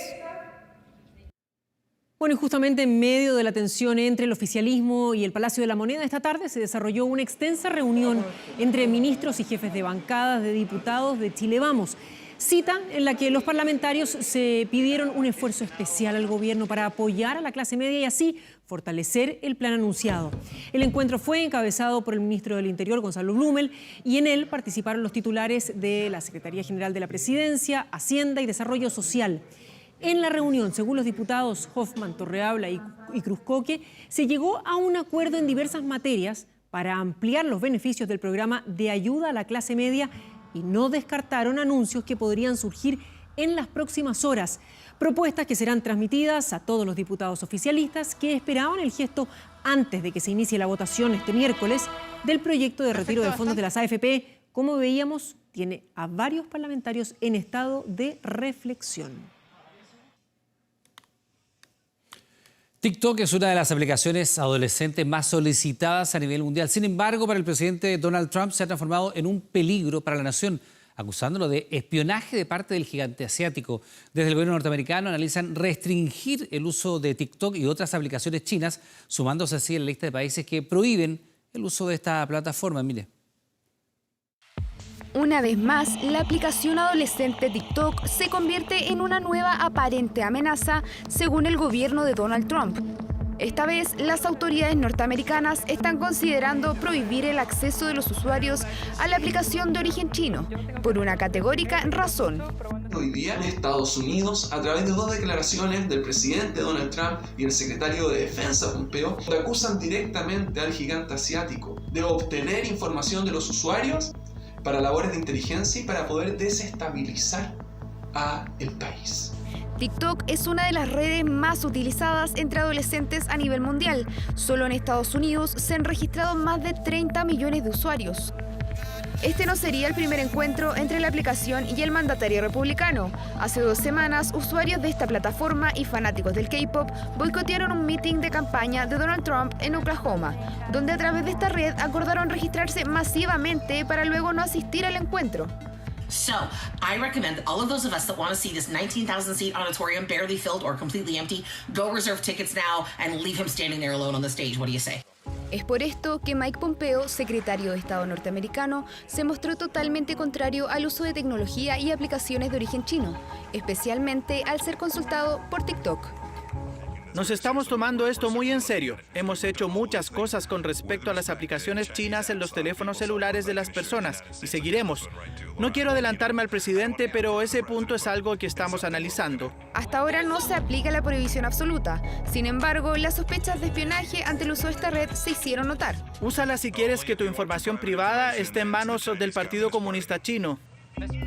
Bueno, y justamente en medio de la tensión entre el oficialismo y el Palacio de la Moneda, esta tarde se desarrolló una extensa reunión entre ministros y jefes de bancadas de diputados de Chile Vamos. Cita en la que los parlamentarios se pidieron un esfuerzo especial al gobierno para apoyar a la clase media y así fortalecer el plan anunciado. El encuentro fue encabezado por el ministro del Interior, Gonzalo Blumel, y en él participaron los titulares de la Secretaría General de la Presidencia, Hacienda y Desarrollo Social. En la reunión, según los diputados Hoffman, Torrealba y Cruzcoque, se llegó a un acuerdo en diversas materias para ampliar los beneficios del programa de ayuda a la clase media y no descartaron anuncios que podrían surgir en las próximas horas. Propuestas que serán transmitidas a todos los diputados oficialistas que esperaban el gesto antes de que se inicie la votación este miércoles del proyecto de retiro de fondos de las AFP. Como veíamos, tiene a varios parlamentarios en estado de reflexión. TikTok es una de las aplicaciones adolescentes más solicitadas a nivel mundial. Sin embargo, para el presidente Donald Trump se ha transformado en un peligro para la nación, acusándolo de espionaje de parte del gigante asiático. Desde el gobierno norteamericano analizan restringir el uso de TikTok y otras aplicaciones chinas, sumándose así en la lista de países que prohíben el uso de esta plataforma. Mire. Una vez más, la aplicación adolescente TikTok se convierte en una nueva aparente amenaza, según el gobierno de Donald Trump. Esta vez, las autoridades norteamericanas están considerando prohibir el acceso de los usuarios a la aplicación de origen chino, por una categórica razón. Hoy día en Estados Unidos, a través de 2 declaraciones del presidente Donald Trump y el secretario de Defensa Pompeo, acusan directamente al gigante asiático de obtener información de los usuarios para labores de inteligencia y para poder desestabilizar a el país. TikTok es una de las redes más utilizadas entre adolescentes a nivel mundial. Solo en Estados Unidos se han registrado más de 30 millones de usuarios. Este no sería el primer encuentro entre la aplicación y el mandatario republicano. Hace 2 semanas, usuarios de esta plataforma y fanáticos del K-pop boicotearon un meeting de campaña de Donald Trump en Oklahoma, donde a través de esta red acordaron registrarse masivamente para luego no asistir al encuentro. So, I recommend that all of those of us that want to see this 19,000-seat auditorium barely filled or completely empty, go reserve tickets now and leave him standing there alone on the stage. What do you say? Es por esto que Mike Pompeo, secretario de Estado norteamericano, se mostró totalmente contrario al uso de tecnología y aplicaciones de origen chino, especialmente al ser consultado por TikTok. Nos estamos tomando esto muy en serio. Hemos hecho muchas cosas con respecto a las aplicaciones chinas en los teléfonos celulares de las personas y seguiremos. No quiero adelantarme al presidente, pero ese punto es algo que estamos analizando. Hasta ahora no se aplica la prohibición absoluta. Sin embargo, las sospechas de espionaje ante el uso de esta red se hicieron notar. Úsala si quieres que tu información privada esté en manos del Partido Comunista Chino.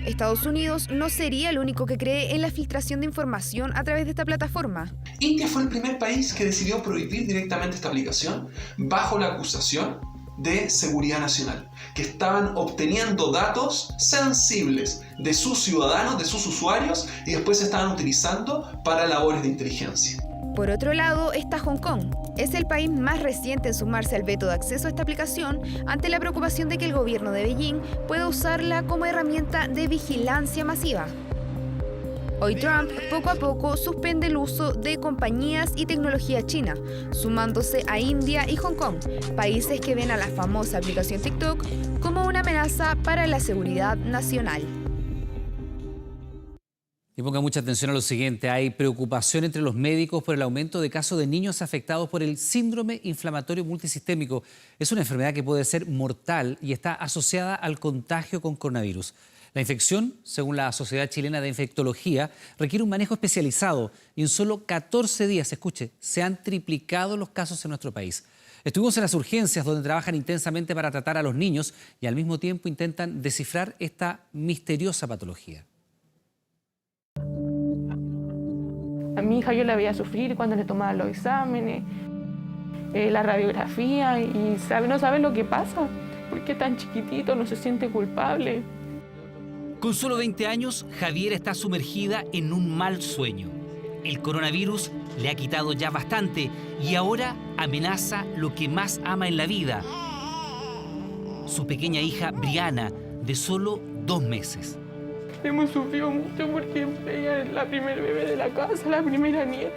Estados Unidos no sería el único que cree en la filtración de información a través de esta plataforma. India fue el primer país que decidió prohibir directamente esta aplicación bajo la acusación de seguridad nacional, que estaban obteniendo datos sensibles de sus ciudadanos, de sus usuarios, y después se estaban utilizando para labores de inteligencia. Por otro lado está Hong Kong. Es el país más reciente en sumarse al veto de acceso a esta aplicación ante la preocupación de que el gobierno de Beijing pueda usarla como herramienta de vigilancia masiva. Hoy Trump poco a poco suspende el uso de compañías y tecnología china, sumándose a India y Hong Kong, países que ven a la famosa aplicación TikTok como una amenaza para la seguridad nacional. Y ponga mucha atención a lo siguiente. Hay preocupación entre los médicos por el aumento de casos de niños afectados por el síndrome inflamatorio multisistémico. Es una enfermedad que puede ser mortal y está asociada al contagio con coronavirus. La infección, según la Sociedad Chilena de Infectología, requiere un manejo especializado y en solo 14 días, escuche, se han triplicado los casos en nuestro país. Estuvimos en las urgencias donde trabajan intensamente para tratar a los niños y al mismo tiempo intentan descifrar esta misteriosa patología. A mi hija yo la veía sufrir cuando le tomaban los exámenes, la radiografía y no sabe lo que pasa, porque es tan chiquitito, no se siente culpable. Con solo 20 años, Javiera está sumergida en un mal sueño. El coronavirus le ha quitado ya bastante y ahora amenaza lo que más ama en la vida. Su pequeña hija, Briana, de solo 2 meses. Hemos sufrido mucho porque ella es la primer bebé de la casa, la primera nieta.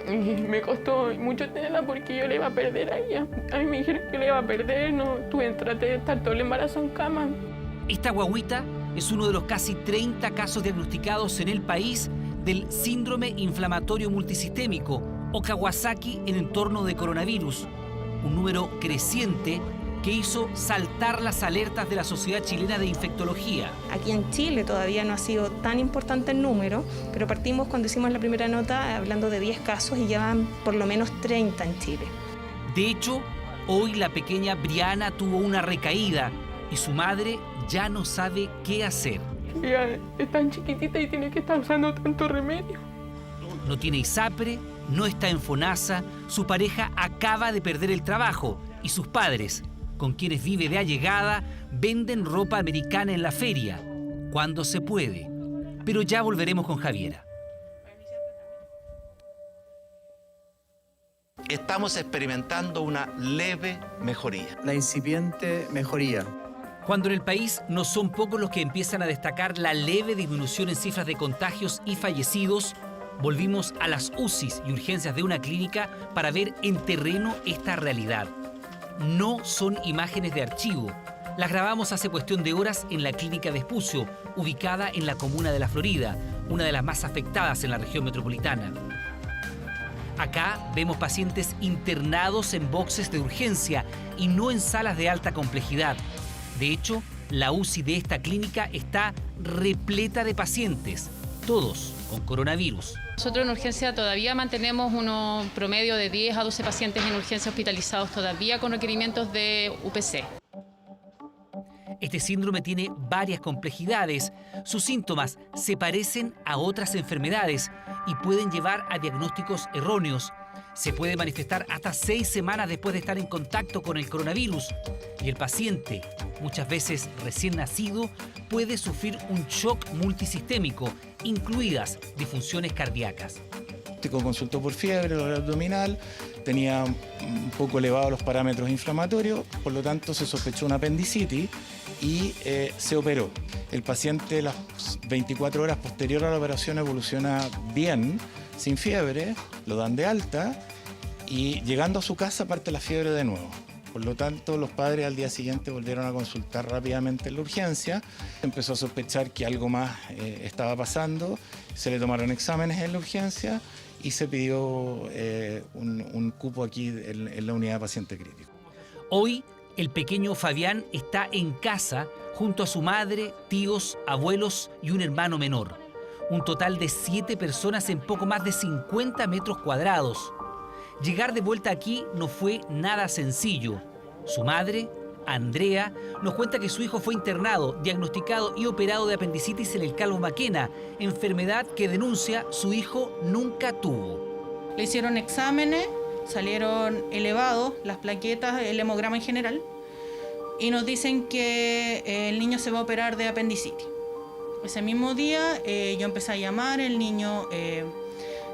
Y me costó mucho tenerla porque yo le iba a perder a ella. A mí me dijeron que le iba a perder, traté de estar todo el embarazo en cama. Esta guagüita es uno de los casi 30 casos diagnosticados en el país del síndrome inflamatorio multisistémico o Kawasaki en entorno de coronavirus. Un número creciente que hizo saltar las alertas de la Sociedad Chilena de Infectología. Aquí en Chile todavía no ha sido tan importante el número, pero partimos cuando hicimos la primera nota hablando de 10 casos y llevan por lo menos 30 en Chile. De hecho, hoy la pequeña Briana tuvo una recaída y su madre ya no sabe qué hacer. Ella es tan chiquitita y tiene que estar usando tanto remedio. No tiene ISAPRE, no está en FONASA, su pareja acaba de perder el trabajo y sus padres, con quienes vive de allegada, venden ropa americana en la feria, cuando se puede. Pero ya volveremos con Javiera. Estamos experimentando una leve mejoría. La incipiente mejoría. Cuando en el país no son pocos los que empiezan a destacar la leve disminución en cifras de contagios y fallecidos, volvimos a las UCIs y urgencias de una clínica para ver en terreno esta realidad. No son imágenes de archivo. Las grabamos hace cuestión de horas en la clínica de Espucio, ubicada en la comuna de La Florida, una de las más afectadas en la región metropolitana. Acá vemos pacientes internados en boxes de urgencia y no en salas de alta complejidad. De hecho, la UCI de esta clínica está repleta de pacientes, todos con coronavirus. Nosotros en urgencia todavía mantenemos un promedio de 10 a 12 pacientes en urgencia hospitalizados todavía con requerimientos de UPC. Este síndrome tiene varias complejidades. Sus síntomas se parecen a otras enfermedades y pueden llevar a diagnósticos erróneos. Se puede manifestar hasta 6 semanas después de estar en contacto con el coronavirus. Y el paciente, muchas veces recién nacido, puede sufrir un shock multisistémico, incluidas disfunciones cardíacas. Consultó por fiebre, dolor abdominal, tenía un poco elevados los parámetros inflamatorios, por lo tanto se sospechó una apendicitis y se operó. El paciente las 24 horas posterior a la operación evoluciona bien, sin fiebre, lo dan de alta y llegando a su casa parte la fiebre de nuevo. Por lo tanto, los padres al día siguiente volvieron a consultar rápidamente en la urgencia. Empezó a sospechar que algo más estaba pasando, se le tomaron exámenes en la urgencia y se pidió un cupo aquí en la unidad de paciente crítico. Hoy, el pequeño Fabián está en casa junto a su madre, tíos, abuelos y un hermano menor. Un total de 7 personas en poco más de 50 metros cuadrados. Llegar de vuelta aquí no fue nada sencillo. Su madre, Andrea, nos cuenta que su hijo fue internado, diagnosticado y operado de apendicitis en el Carlos Maquena, enfermedad que denuncia su hijo nunca tuvo. Le hicieron exámenes, salieron elevados las plaquetas, el hemograma en general, y nos dicen que el niño se va a operar de apendicitis. Ese mismo día yo empecé a llamar, el niño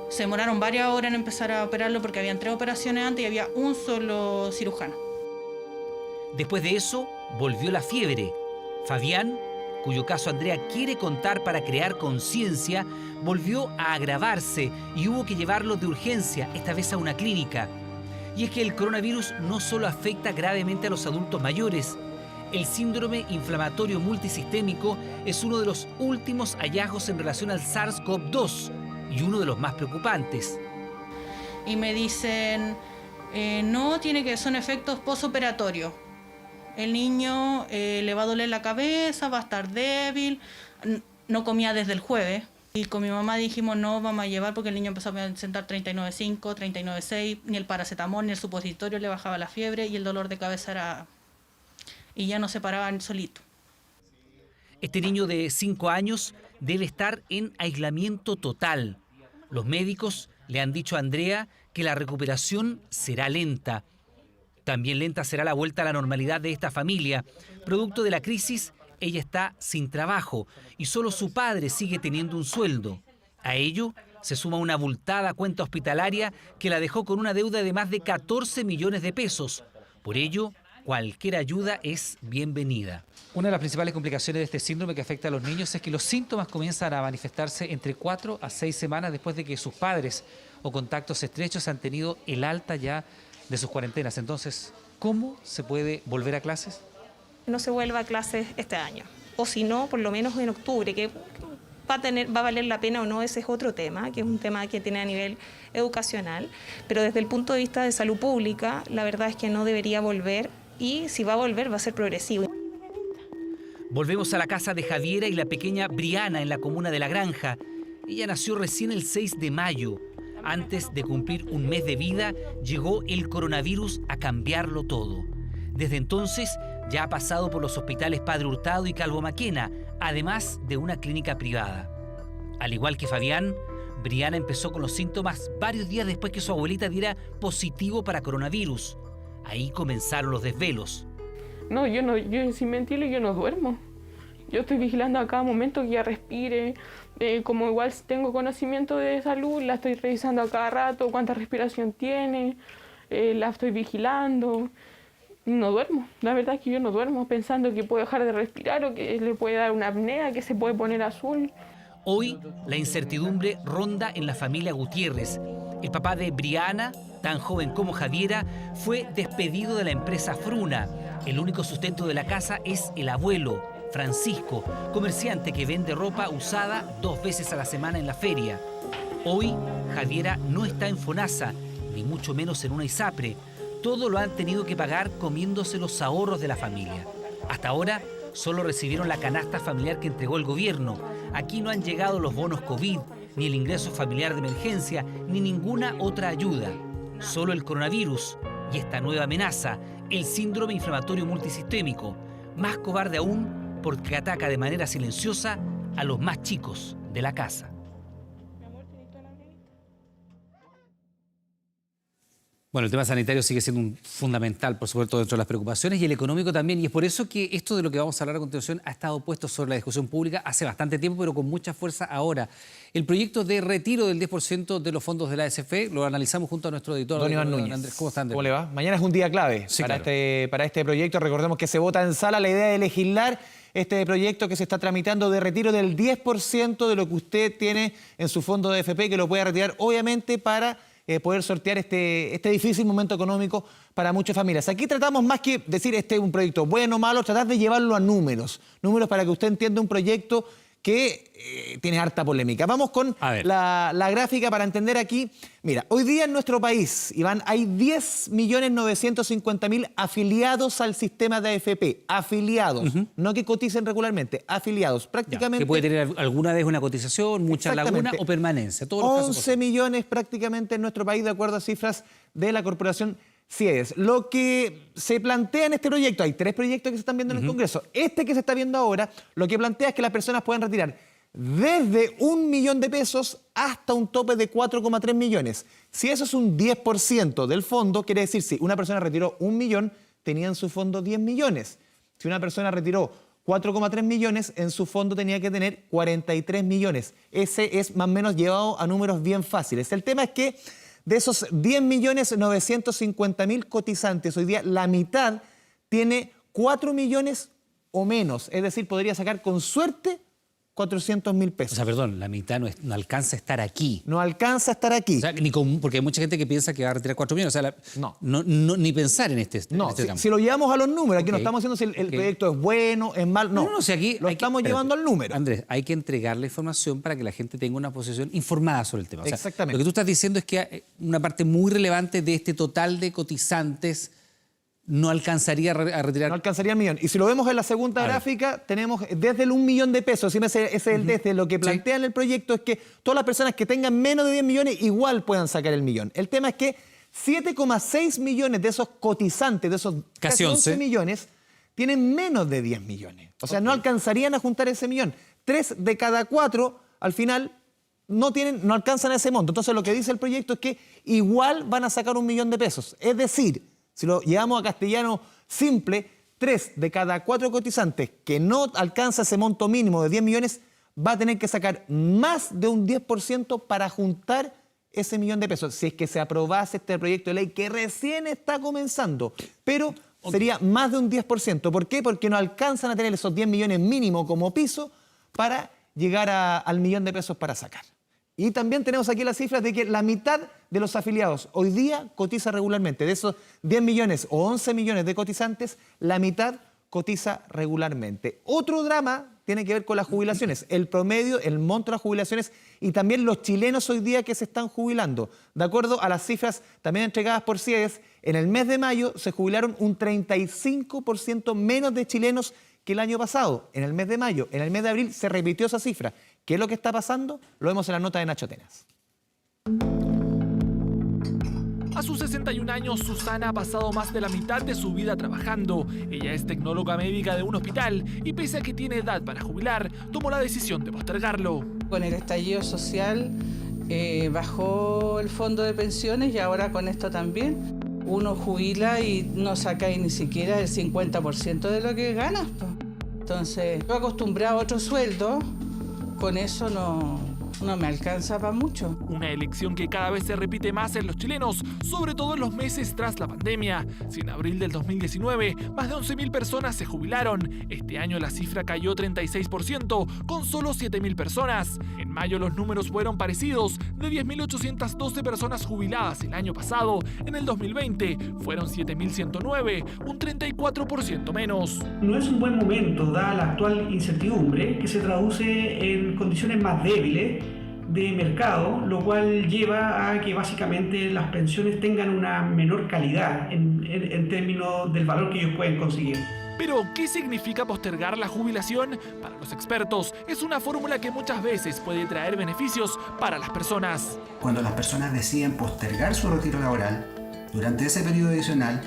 se demoraron varias horas en empezar a operarlo porque habían 3 operaciones antes y había un solo cirujano. Después de eso, volvió la fiebre. Fabián, cuyo caso Andrea quiere contar para crear conciencia, volvió a agravarse y hubo que llevarlo de urgencia, esta vez a una clínica. Y es que el coronavirus no solo afecta gravemente a los adultos mayores, El síndrome inflamatorio multisistémico es uno de los últimos hallazgos en relación al SARS-CoV-2 y uno de los más preocupantes. Y me dicen, no, son efectos postoperatorios. El niño le va a doler la cabeza, va a estar débil, no comía desde el jueves. Y con mi mamá dijimos, no, vamos a llevar porque el niño empezó a sentar 39,5, 39,6, ni el paracetamol ni el supositorio le bajaba la fiebre y el dolor de cabeza era... y ya no se paraban solito. Este niño de 5 años debe estar en aislamiento total. Los médicos le han dicho a Andrea que la recuperación será lenta. También lenta será la vuelta a la normalidad de esta familia. Producto de la crisis, ella está sin trabajo y solo su padre sigue teniendo un sueldo. A ello se suma una abultada cuenta hospitalaria que la dejó con una deuda de más de 14 millones de pesos. Por ello, cualquier ayuda es bienvenida. Una de las principales complicaciones de este síndrome que afecta a los niños es que los síntomas comienzan a manifestarse entre 4 a 6 semanas después de que sus padres o contactos estrechos han tenido el alta ya de sus cuarentenas. Entonces, ¿cómo se puede volver a clases? No se vuelva a clases este año, o si no, por lo menos en octubre, que va a valer la pena o no, ese es otro tema, que es un tema que tiene a nivel educacional, pero desde el punto de vista de salud pública, la verdad es que no debería volver, y si va a volver va a ser progresivo. Volvemos a la casa de Javiera y la pequeña Briana en la comuna de La Granja. Ella nació recién el 6 de mayo. Antes de cumplir un mes de vida, llegó el coronavirus a cambiarlo todo. Desde entonces, ya ha pasado por los hospitales Padre Hurtado y Calvo Maquena, además de una clínica privada. Al igual que Fabián, Briana empezó con los síntomas varios días después que su abuelita diera positivo para coronavirus. Ahí comenzaron los desvelos. No, yo sin mentirle, yo no duermo. Yo estoy vigilando a cada momento que ella respire. Como igual tengo conocimiento de salud, la estoy revisando a cada rato, cuánta respiración tiene, la estoy vigilando. No duermo, la verdad es que yo no duermo pensando que puede dejar de respirar o que le puede dar una apnea, que se puede poner azul. Hoy la incertidumbre ronda en la familia Gutiérrez. El papá de Briana, tan joven como Javiera, fue despedido de la empresa Fruna. El único sustento de la casa es el abuelo, Francisco, comerciante que vende ropa usada 2 veces a la semana en la feria. Hoy Javiera no está en FONASA, ni mucho menos en una ISAPRE. Todo lo han tenido que pagar comiéndose los ahorros de la familia. Hasta ahora solo recibieron la canasta familiar que entregó el gobierno. Aquí no han llegado los bonos COVID, ni el ingreso familiar de emergencia, ni ninguna otra ayuda. Solo el coronavirus y esta nueva amenaza, el síndrome inflamatorio multisistémico. Más cobarde aún porque ataca de manera silenciosa a los más chicos de la casa. Bueno, el tema sanitario sigue siendo fundamental, por supuesto, dentro de las preocupaciones, y el económico también. Y es por eso que esto de lo que vamos a hablar a continuación ha estado puesto sobre la discusión pública hace bastante tiempo, pero con mucha fuerza ahora. El proyecto de retiro del 10% de los fondos de la AFP lo analizamos junto a nuestro editor, don Iván Núñez. Andrés. ¿Cómo está, Andrés? ¿Cómo le va? Mañana es un día clave para este proyecto. Recordemos que se vota en sala la idea de legislar este proyecto que se está tramitando de retiro del 10% de lo que usted tiene en su fondo de AFP, que lo puede retirar, obviamente, para poder sortear este difícil momento económico para muchas familias. Aquí tratamos, más que decir este es un proyecto bueno o malo, tratar de llevarlo a números para que usted entienda un proyecto que tiene harta polémica. Vamos con la gráfica para entender aquí. Mira, hoy día en nuestro país, Iván, hay 10.950.000 afiliados al sistema de AFP. Afiliados, no que coticen regularmente, afiliados. Prácticamente... que puede tener alguna vez una cotización, mucha laguna o permanencia. Todos los 11 millones prácticamente en nuestro país, de acuerdo a cifras de la Corporación CIEDES. Lo que se plantea en este proyecto, hay 3 proyectos que se están viendo en el Congreso. Este que se está viendo ahora, lo que plantea es que las personas puedan retirar desde 1 millón de pesos hasta un tope de 4,3 millones. Si eso es un 10% del fondo, quiere decir, si una persona retiró 1 millón, tenía en su fondo 10 millones. Si una persona retiró 4,3 millones, en su fondo tenía que tener 43 millones. Ese es más o menos llevado a números bien fáciles. El tema es que de esos 10.950.000 cotizantes, hoy día la mitad tiene 4 millones o menos. Es decir, podría sacar con suerte 400.000 pesos. O sea, perdón, la mitad no alcanza a estar aquí. No alcanza a estar aquí. O sea, porque hay mucha gente que piensa que va a retirar 4 millones. O sea, ni pensar en este No, tramo. si lo llevamos a los números, aquí no estamos diciendo si el proyecto es bueno, es malo. No, si aquí lo estamos llevando al número. Andrés, hay que entregar la información para que la gente tenga una posición informada sobre el tema. O sea, exactamente. Lo que tú estás diciendo es que una parte muy relevante de este total de cotizantes no alcanzaría a retirar. No alcanzaría el millón. Y si lo vemos en la segunda gráfica, tenemos desde el 1 millón de pesos. Ese es el desde. Lo que plantea en el proyecto es que todas las personas que tengan menos de 10 millones igual puedan sacar el millón. El tema es que 7,6 millones de esos cotizantes, de esos casi 11 millones, tienen menos de 10 millones. O sea, no alcanzarían a juntar ese millón. 3 de cada 4, al final, no alcanzan a ese monto. Entonces, lo que dice el proyecto es que igual van a sacar 1 millón de pesos. Es decir, si lo llevamos a castellano simple, 3 de cada 4 cotizantes que no alcanza ese monto mínimo de 10 millones va a tener que sacar más de un 10% para juntar ese millón de pesos. Si es que se aprobase este proyecto de ley que recién está comenzando, pero sería más de un 10%. ¿Por qué? Porque no alcanzan a tener esos 10 millones mínimo como piso para llegar al millón de pesos para sacar. Y también tenemos aquí las cifras de que la mitad de los afiliados hoy día cotiza regularmente. De esos 10 millones o 11 millones de cotizantes, la mitad cotiza regularmente. Otro drama tiene que ver con las jubilaciones, el promedio, el monto de las jubilaciones y también los chilenos hoy día que se están jubilando. De acuerdo a las cifras también entregadas por CIEDES, en el mes de mayo se jubilaron un 35% menos de chilenos que el año pasado, en el mes de mayo. En el mes de abril se repitió esa cifra. ¿Qué es lo que está pasando? Lo vemos en la nota de Nacho Atenas. A sus 61 años, Susana ha pasado más de la mitad de su vida trabajando. Ella es tecnóloga médica de un hospital y pese a que tiene edad para jubilar, tomó la decisión de postergarlo. Con el estallido social bajó el fondo de pensiones y ahora con esto también. Uno jubila y no saca ni siquiera el 50% de lo que ganas. Entonces, yo acostumbrado a otro sueldo, con eso no me alcanza para mucho. Una elección que cada vez se repite más en los chilenos, sobre todo en los meses tras la pandemia. Si en abril del 2019 más de 11.000 personas se jubilaron, este año la cifra cayó 36% con solo 7.000 personas. En mayo los números fueron parecidos, de 10.812 personas jubiladas el año pasado. En el 2020 fueron 7.109, un 34% menos. No es un buen momento, dada la actual incertidumbre, que se traduce en condiciones más débiles de mercado, lo cual lleva a que básicamente las pensiones tengan una menor calidad en términos del valor que ellos pueden conseguir. Pero, ¿qué significa postergar la jubilación? Para los expertos, es una fórmula que muchas veces puede traer beneficios para las personas. Cuando las personas deciden postergar su retiro laboral, durante ese periodo adicional,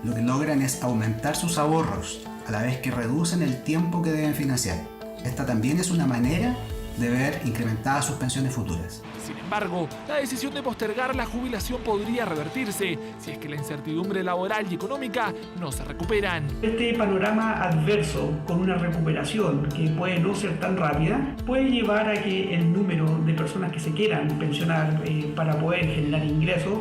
lo que logran es aumentar sus ahorros, a la vez que reducen el tiempo que deben financiar. Esta también es una manera de ver incrementadas sus pensiones futuras. Sin embargo, la decisión de postergar la jubilación podría revertirse si es que la incertidumbre laboral y económica no se recuperan. Este panorama adverso con una recuperación que puede no ser tan rápida puede llevar a que el número de personas que se quieran pensionar para poder generar ingresos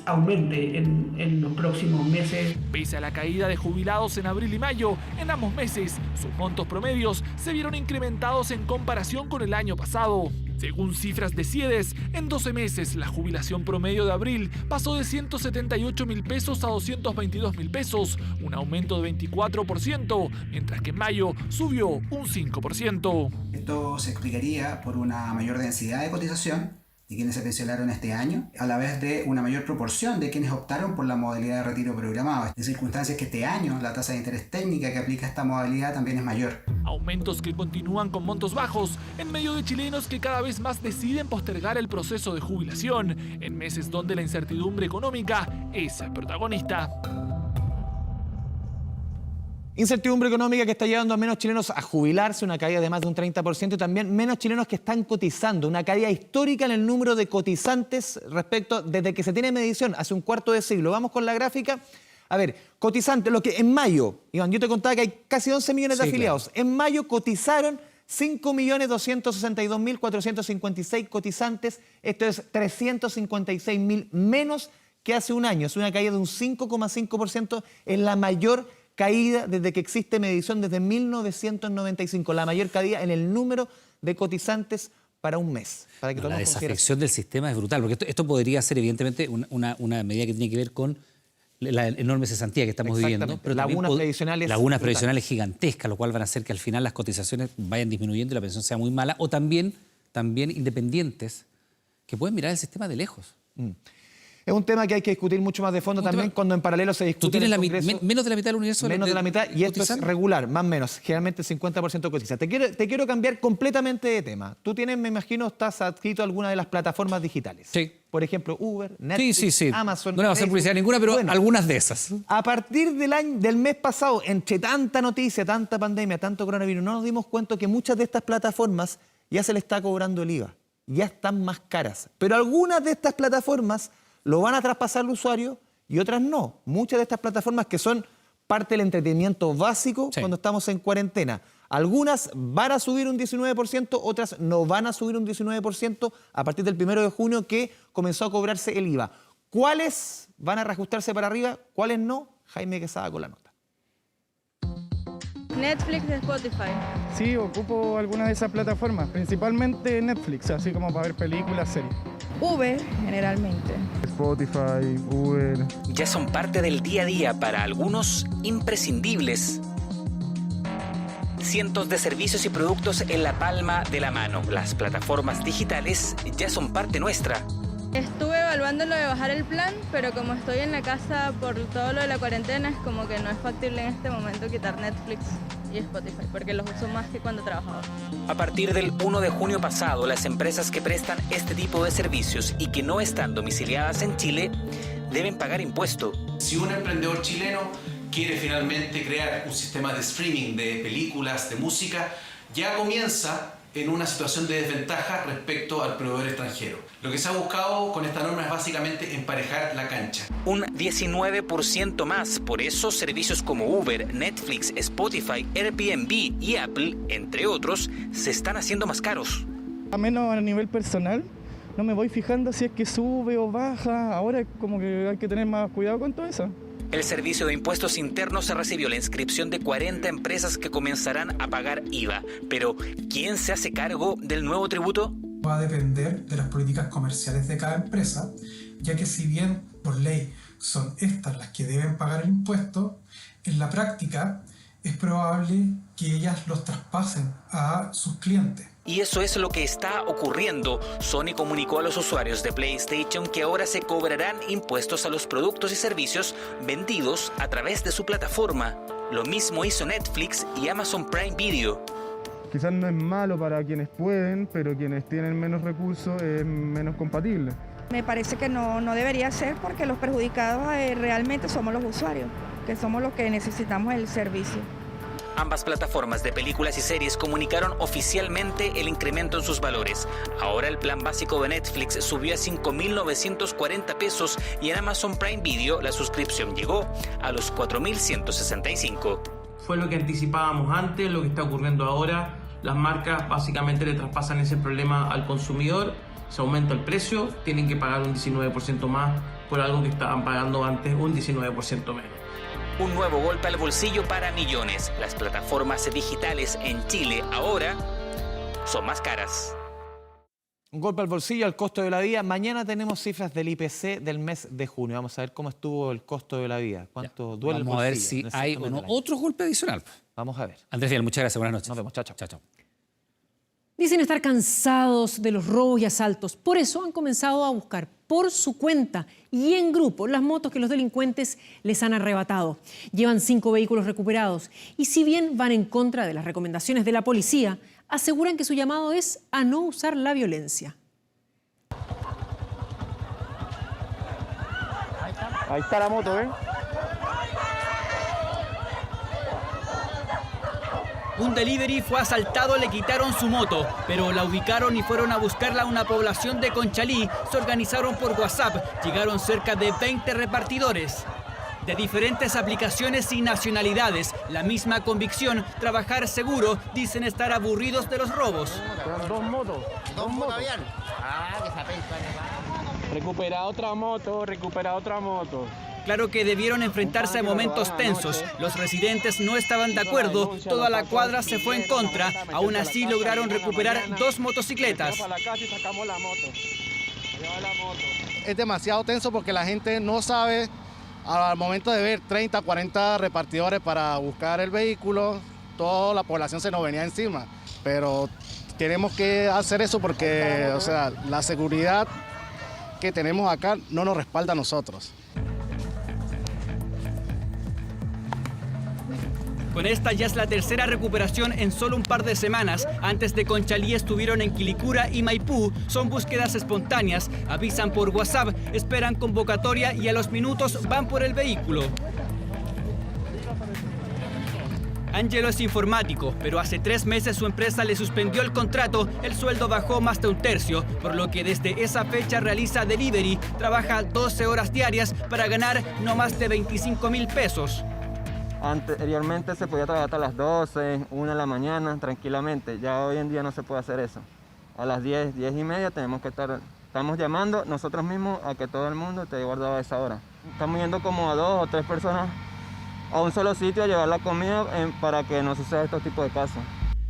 aumente en los próximos meses. Pese a la caída de jubilados en abril y mayo, en ambos meses, sus montos promedios se vieron incrementados en comparación con el año pasado. Según cifras de CIEDES, en 12 meses la jubilación promedio de abril pasó de 178.000 pesos a 222.000 pesos, un aumento de 24%, mientras que en mayo subió un 5%. Esto se explicaría por una mayor densidad de cotización de quienes se pensionaron este año, a la vez de una mayor proporción de quienes optaron por la modalidad de retiro programado. En circunstancias que este año la tasa de interés técnica que aplica esta modalidad también es mayor. Aumentos que continúan con montos bajos en medio de chilenos que cada vez más deciden postergar el proceso de jubilación en meses donde la incertidumbre económica es el protagonista. Incertidumbre económica que está llevando a menos chilenos a jubilarse, una caída de más de un 30% y también menos chilenos que están cotizando, una caída histórica en el número de cotizantes respecto desde que se tiene medición hace un cuarto de siglo. Vamos con la gráfica. A ver, cotizantes, lo que en mayo, Iván, yo te contaba que hay casi 11 millones de afiliados. Claro. En mayo cotizaron 5.262.456 cotizantes. Esto es 356.000 menos que hace un año. Es una caída de un 5,5%, en la mayor caída desde que existe medición desde 1995, la mayor caída en el número de cotizantes para un mes. Para que la desafección del sistema es brutal, porque esto podría ser evidentemente una medida que tiene que ver con la enorme cesantía que estamos viviendo. Pero lagunas previsionales gigantescas, lo cual van a hacer que al final las cotizaciones vayan disminuyendo y la pensión sea muy mala, o también independientes que pueden mirar el sistema de lejos. Es un tema que hay que discutir mucho más de fondo también cuando en paralelo se discute. Tú tienes menos de la mitad del universo. Menos de la mitad, y esto es regular, más o menos. Generalmente el 50% cotiza. Te quiero cambiar completamente de tema. Tú tienes, me imagino, estás adscrito a alguna de las plataformas digitales. Sí. Por ejemplo, Uber, Netflix, Amazon. No le va a hacer publicidad ninguna, pero bueno, algunas de esas. A partir del mes pasado, entre tanta noticia, tanta pandemia, tanto coronavirus, no nos dimos cuenta que muchas de estas plataformas ya se le está cobrando el IVA. Ya están más caras. Pero algunas de estas plataformas lo van a traspasar al usuario y otras no. Muchas de estas plataformas que son parte del entretenimiento básico cuando estamos en cuarentena. Algunas van a subir un 19%, otras no van a subir un 19% a partir del 1 de junio que comenzó a cobrarse el IVA. ¿Cuáles van a reajustarse para arriba? ¿Cuáles no? Jaime Quesada con la nota. Netflix y Spotify. Sí, ocupo algunas de esas plataformas, principalmente Netflix, así como para ver películas, series. Uber, generalmente. Spotify, Uber. Ya son parte del día a día, para algunos imprescindibles. Cientos de servicios y productos en la palma de la mano. Las plataformas digitales ya son parte nuestra. Estuve evaluando lo de bajar el plan, pero como estoy en la casa por todo lo de la cuarentena, es como que no es factible en este momento quitar Netflix y Spotify, porque los uso más que cuando trabajaba. A partir del 1 de junio pasado, las empresas que prestan este tipo de servicios y que no están domiciliadas en Chile deben pagar impuesto. Si un emprendedor chileno quiere finalmente crear un sistema de streaming de películas, de música, ya comienza en una situación de desventaja respecto al proveedor extranjero. Lo que se ha buscado con esta norma es básicamente emparejar la cancha. Un 19% más, por eso servicios como Uber, Netflix, Spotify, Airbnb y Apple, entre otros, se están haciendo más caros. A menos a nivel personal, no me voy fijando si es que sube o baja, ahora como que hay que tener más cuidado con todo eso. El Servicio de Impuestos Internos recibió la inscripción de 40 empresas que comenzarán a pagar IVA. Pero, ¿quién se hace cargo del nuevo tributo? Va a depender de las políticas comerciales de cada empresa, ya que si bien por ley son estas las que deben pagar el impuesto, en la práctica es probable que ellas los traspasen a sus clientes. Y eso es lo que está ocurriendo. Sony comunicó a los usuarios de PlayStation que ahora se cobrarán impuestos a los productos y servicios vendidos a través de su plataforma. Lo mismo hizo Netflix y Amazon Prime Video. Quizás no es malo para quienes pueden, pero quienes tienen menos recursos es menos compatible. Me parece que no debería ser, porque los perjudicados realmente somos los usuarios, que somos los que necesitamos el servicio. Ambas plataformas de películas y series comunicaron oficialmente el incremento en sus valores. Ahora el plan básico de Netflix subió a 5.940 pesos y en Amazon Prime Video la suscripción llegó a los 4.165. Fue lo que anticipábamos antes, lo que está ocurriendo ahora. Las marcas básicamente le traspasan ese problema al consumidor, se aumenta el precio, tienen que pagar un 19% más por algo que estaban pagando antes un 19% menos. Un nuevo golpe al bolsillo para millones. Las plataformas digitales en Chile ahora son más caras. Un golpe al bolsillo, al costo de la vida. Mañana tenemos cifras del IPC del mes de junio. Vamos a ver cómo estuvo el costo de la vida. ¿Cuánto duele el bolsillo? Vamos a ver si hay o no otro golpe adicional. Vamos a ver. Andrés Fiel, muchas gracias. Buenas noches. Nos vemos. Chao, chao. Chao, chao. Dicen estar cansados de los robos y asaltos. Por eso han comenzado a buscar por su cuenta y en grupo las motos que los delincuentes les han arrebatado. Llevan 5 vehículos recuperados y si bien van en contra de las recomendaciones de la policía, aseguran que su llamado es a no usar la violencia. Ahí está la moto, ¿ven? Un delivery fue asaltado, le quitaron su moto, pero la ubicaron y fueron a buscarla a una población de Conchalí. Se organizaron por WhatsApp, llegaron cerca de 20 repartidores. De diferentes aplicaciones y nacionalidades, la misma convicción, trabajar seguro, dicen estar aburridos de los robos. Dos motos. Recupera otra moto, Claro que debieron enfrentarse a momentos tensos. Los residentes no estaban de acuerdo, toda la cuadra se fue en contra. Aún así lograron recuperar 2 motocicletas. Es demasiado tenso porque la gente no sabe, al momento de ver 30, 40 repartidores para buscar el vehículo, toda la población se nos venía encima. Pero tenemos que hacer eso porque, o sea, la seguridad que tenemos acá no nos respalda a nosotros. Con esta ya es la tercera recuperación en solo un par de semanas. Antes de Conchalí estuvieron en Quilicura y Maipú. Son búsquedas espontáneas, avisan por WhatsApp, esperan convocatoria y a los minutos van por el vehículo. Ángelo es informático, pero hace 3 meses su empresa le suspendió el contrato, el sueldo bajó más de un tercio, por lo que desde esa fecha realiza delivery, trabaja 12 horas diarias para ganar no más de 25.000 pesos. Anteriormente se podía trabajar hasta las 12, 1 de la mañana, tranquilamente. Ya hoy en día no se puede hacer eso. A las 10, 10 y media estamos llamando nosotros mismos a que todo el mundo esté guardado a esa hora. Estamos yendo como a 2 o 3 personas a un solo sitio a llevar la comida para que no suceda estos tipos de casos.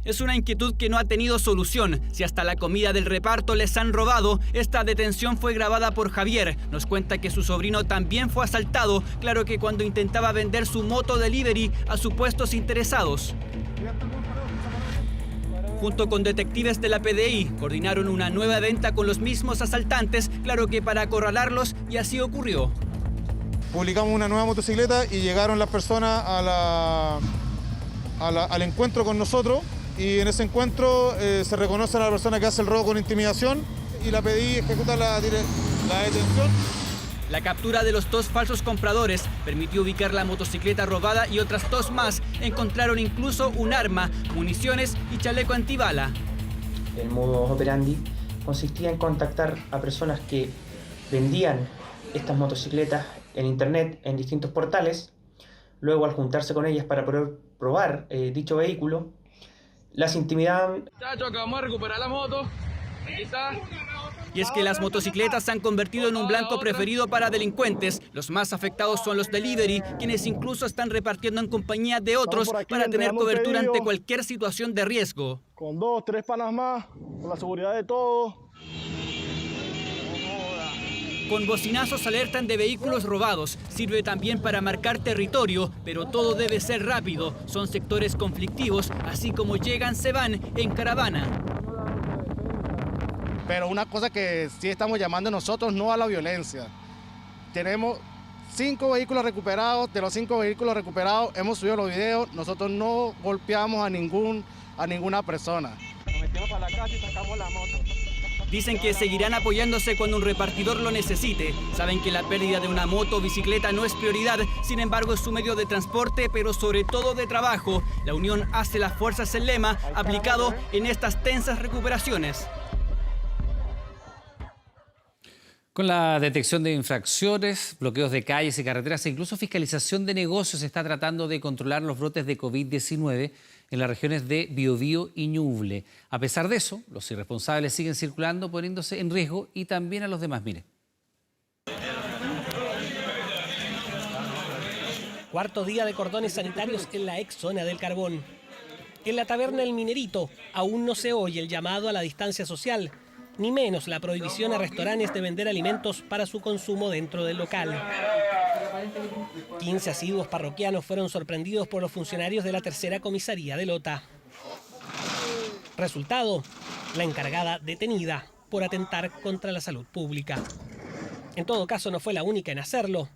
Es una inquietud que no ha tenido solución. Si hasta la comida del reparto les han robado, esta detención fue grabada por Javier. Nos cuenta que su sobrino también fue asaltado, claro que cuando intentaba vender su moto delivery a supuestos interesados. Junto con detectives de la PDI, coordinaron una nueva venta con los mismos asaltantes, claro que para acorralarlos, y así ocurrió. Publicamos una nueva motocicleta y llegaron las personas al encuentro con nosotros. Y en ese encuentro se reconoce a la persona que hace el robo con intimidación y la PDI ejecuta la detención. La captura de los 2 falsos compradores permitió ubicar la motocicleta robada y otras 2 más. Encontraron incluso un arma, municiones y chaleco antibala. El modo operandi consistía en contactar a personas que vendían estas motocicletas en internet en distintos portales. Luego, al juntarse con ellas para poder probar dicho vehículo, las intimidaban. Chacho, acabamos de recuperar la moto. Aquí está. Y es que las motocicletas se han convertido en un blanco preferido para delincuentes. Los más afectados son los delivery, quienes incluso están repartiendo en compañía de otros para tener cobertura ante cualquier situación de riesgo. Con 2, 3 panas más, con la seguridad de todos. Con bocinazos alertan de vehículos robados. Sirve también para marcar territorio, pero todo debe ser rápido. Son sectores conflictivos, así como llegan, se van en caravana. Pero una cosa que sí estamos llamando nosotros, no a la violencia. Tenemos 5 vehículos recuperados, de los 5 vehículos recuperados hemos subido los videos, nosotros no golpeamos a ninguna persona. Nos metimos para la casa y sacamos la moto. Dicen que seguirán apoyándose cuando un repartidor lo necesite. Saben que la pérdida de una moto o bicicleta no es prioridad, sin embargo es su medio de transporte, pero sobre todo de trabajo. La unión hace las fuerzas, el lema aplicado en estas tensas recuperaciones. Con la detección de infracciones, bloqueos de calles y carreteras e incluso fiscalización de negocios, se está tratando de controlar los brotes de COVID-19 en las regiones de Biobío y Ñuble. A pesar de eso, los irresponsables siguen circulando, poniéndose en riesgo y también a los demás. Mire. Cuarto día de cordones sanitarios en la ex zona del Carbón. En la taberna El Minerito aún no se oye el llamado a la distancia social, ni menos la prohibición a restaurantes de vender alimentos para su consumo dentro del local. 15 asiduos parroquianos fueron sorprendidos por los funcionarios de la tercera comisaría de Lota. Resultado, la encargada detenida por atentar contra la salud pública. En todo caso, no fue la única en hacerlo.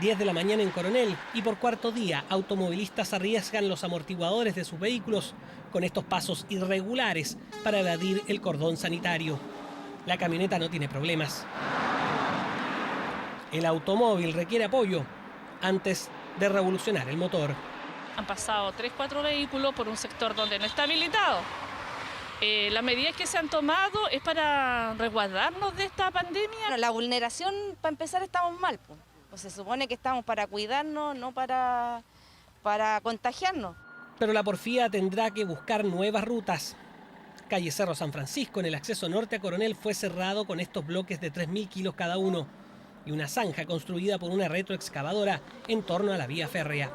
10 de la mañana en Coronel y por cuarto día, automovilistas arriesgan los amortiguadores de sus vehículos con estos pasos irregulares para evadir el cordón sanitario. La camioneta no tiene problemas. El automóvil requiere apoyo antes de revolucionar el motor. Han pasado 3-4 vehículos por un sector donde no está habilitado. Las medidas que se han tomado es para resguardarnos de esta pandemia. Bueno, la vulneración, para empezar, estamos mal. Pues se supone que estamos para cuidarnos, no para contagiarnos. Pero la porfía tendrá que buscar nuevas rutas. Calle Cerro San Francisco, en el acceso norte a Coronel, fue cerrado con estos bloques de 3.000 kilos cada uno. y una zanja construida por una retroexcavadora en torno a la vía férrea.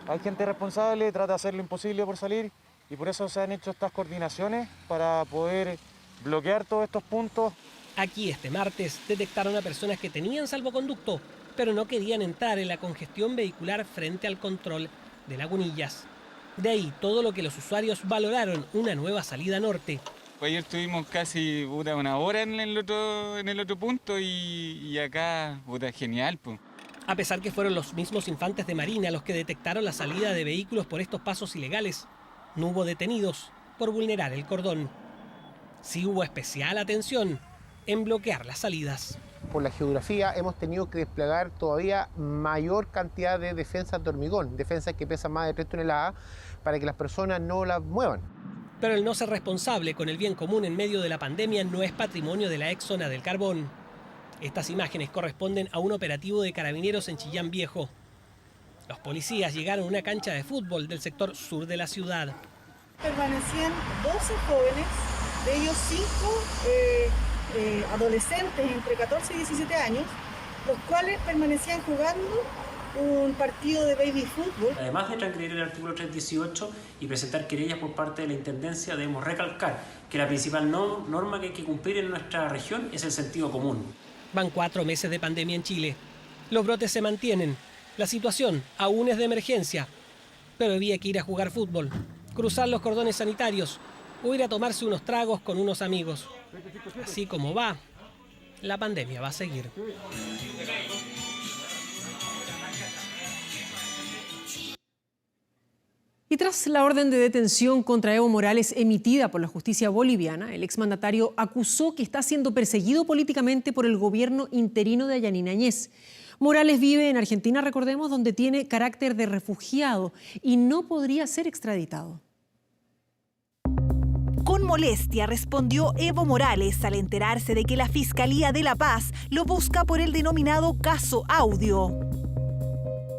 Hay gente responsable, trata de hacer lo imposible por salir y por eso se han hecho estas coordinaciones para poder bloquear todos estos puntos. Aquí este martes detectaron a personas que tenían salvoconducto, pero no querían entrar en la congestión vehicular frente al control de Lagunillas. De ahí todo lo que los usuarios valoraron una nueva salida norte. Ayer estuvimos casi una hora en el otro punto y acá, genial. Pues. A pesar que fueron los mismos infantes de Marina los que detectaron la salida de vehículos por estos pasos ilegales, no hubo detenidos por vulnerar el cordón. Sí hubo especial atención en bloquear las salidas. Por la geografía hemos tenido que desplegar todavía mayor cantidad de defensas de hormigón, defensas que pesan más de 3 toneladas, para que las personas no las muevan. Pero el no ser responsable con el bien común en medio de la pandemia no es patrimonio de la ex zona del carbón. Estas imágenes corresponden a un operativo de carabineros en Chillán Viejo. Los policías llegaron a una cancha de fútbol del sector sur de la ciudad. Permanecían 12 jóvenes, de ellos 5 adolescentes entre 14 y 17 años, los cuales permanecían jugando un partido de baby fútbol. Además de transgredir el artículo 318 y presentar querellas por parte de la Intendencia, debemos recalcar que la principal norma que hay que cumplir en nuestra región es el sentido común. Van 4 meses de pandemia en Chile. Los brotes se mantienen. La situación aún es de emergencia. Pero había que ir a jugar fútbol, cruzar los cordones sanitarios o ir a tomarse unos tragos con unos amigos. Así como va, la pandemia va a seguir. Y tras la orden de detención contra Evo Morales emitida por la justicia boliviana, el exmandatario acusó que está siendo perseguido políticamente por el gobierno interino de Yanine Áñez. Morales vive en Argentina, recordemos, donde tiene carácter de refugiado y no podría ser extraditado. Con molestia respondió Evo Morales al enterarse de que la Fiscalía de La Paz lo busca por el denominado caso Audio.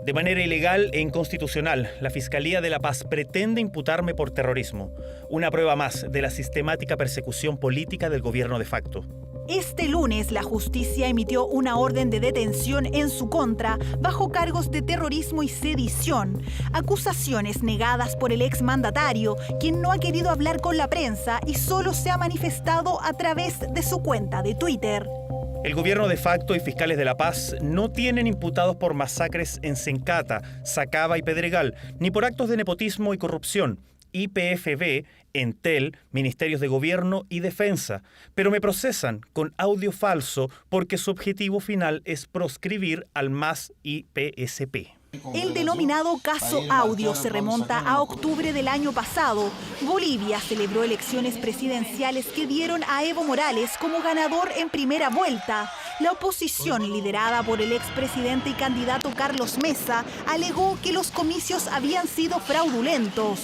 De manera ilegal e inconstitucional, la Fiscalía de La Paz pretende imputarme por terrorismo, una prueba más de la sistemática persecución política del gobierno de facto. Este lunes, la justicia emitió una orden de detención en su contra bajo cargos de terrorismo y sedición, acusaciones negadas por el exmandatario, quien no ha querido hablar con la prensa y solo se ha manifestado a través de su cuenta de Twitter. El gobierno de facto y fiscales de La Paz no tienen imputados por masacres en Sencata, Sacaba y Pedregal, ni por actos de nepotismo y corrupción, IPFB, Entel, Ministerios de Gobierno y Defensa, pero me procesan con audio falso porque su objetivo final es proscribir al MAS y PSP. El denominado caso Audio se remonta a octubre del año pasado. Bolivia celebró elecciones presidenciales que dieron a Evo Morales como ganador en primera vuelta. La oposición, liderada por el expresidente y candidato Carlos Mesa, alegó que los comicios habían sido fraudulentos.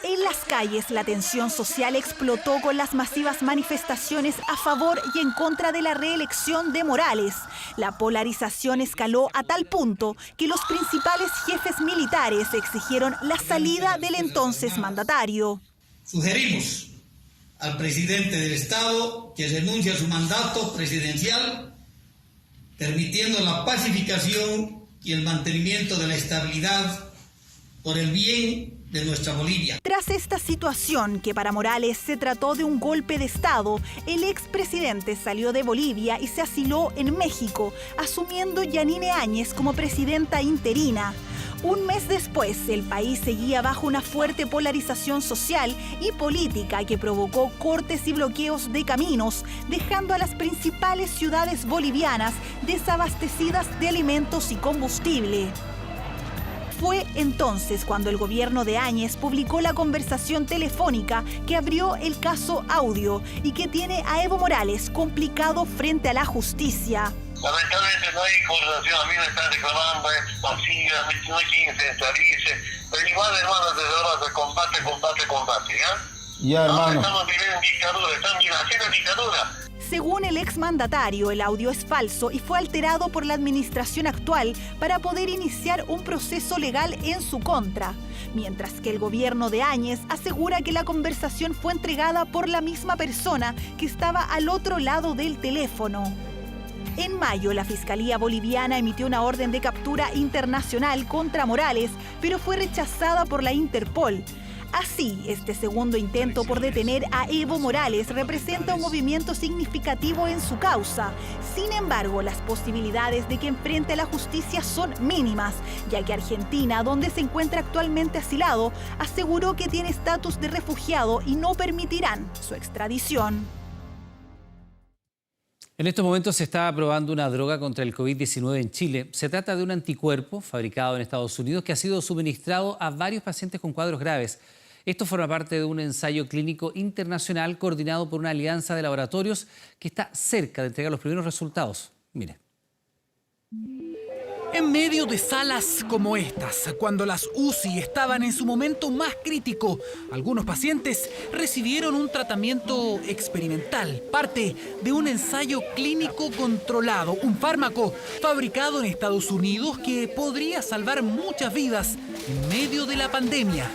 En las calles, la tensión social explotó con las masivas manifestaciones a favor y en contra de la reelección de Morales. La polarización escaló a tal punto que los principales jefes militares exigieron la salida del entonces mandatario. Sugerimos al presidente del Estado que renuncie a su mandato presidencial, permitiendo la pacificación y el mantenimiento de la estabilidad por el bien de nuestra Bolivia. Tras esta situación, que para Morales se trató de un golpe de Estado, el expresidente salió de Bolivia y se asiló en México, asumiendo Yanine Áñez como presidenta interina. Un mes después, el país seguía bajo una fuerte polarización social y política que provocó cortes y bloqueos de caminos, dejando a las principales ciudades bolivianas desabastecidas de alimentos y combustible. Fue entonces cuando el gobierno de Áñez publicó la conversación telefónica que abrió el caso Audio y que tiene a Evo Morales complicado frente a la justicia. Lamentablemente no hay conversación, a mí me están reclamando vacías, no hay quien se centralice, pero igual, hermano, desde de combate, ¿ya? Ya, hermano. Estamos viviendo en dictadura, estamos haciendo dictadura. Según el exmandatario, el audio es falso y fue alterado por la administración actual para poder iniciar un proceso legal en su contra, mientras que el gobierno de Áñez asegura que la conversación fue entregada por la misma persona que estaba al otro lado del teléfono. En mayo, la Fiscalía Boliviana emitió una orden de captura internacional contra Morales, pero fue rechazada por la Interpol. Así, este segundo intento por detener a Evo Morales representa un movimiento significativo en su causa. Sin embargo, las posibilidades de que enfrente a la justicia son mínimas, ya que Argentina, donde se encuentra actualmente asilado, aseguró que tiene estatus de refugiado y no permitirán su extradición. En estos momentos se está probando una droga contra el COVID-19 en Chile. Se trata de un anticuerpo fabricado en Estados Unidos que ha sido suministrado a varios pacientes con cuadros graves. Esto forma parte de un ensayo clínico internacional coordinado por una alianza de laboratorios que está cerca de entregar los primeros resultados. Mire. En medio de salas como estas, cuando las UCI estaban en su momento más crítico, algunos pacientes recibieron un tratamiento experimental, parte de un ensayo clínico controlado, un fármaco fabricado en Estados Unidos que podría salvar muchas vidas en medio de la pandemia.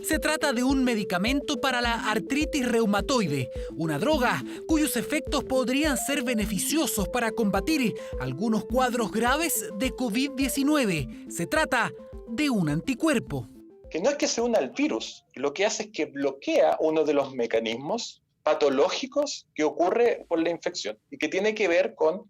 Se trata de un medicamento para la artritis reumatoide, una droga cuyos efectos podrían ser beneficiosos para combatir algunos cuadros graves de COVID-19. Se trata de un anticuerpo. Que no es que se una al virus, lo que hace es que bloquea uno de los mecanismos patológicos que ocurre por la infección y que tiene que ver con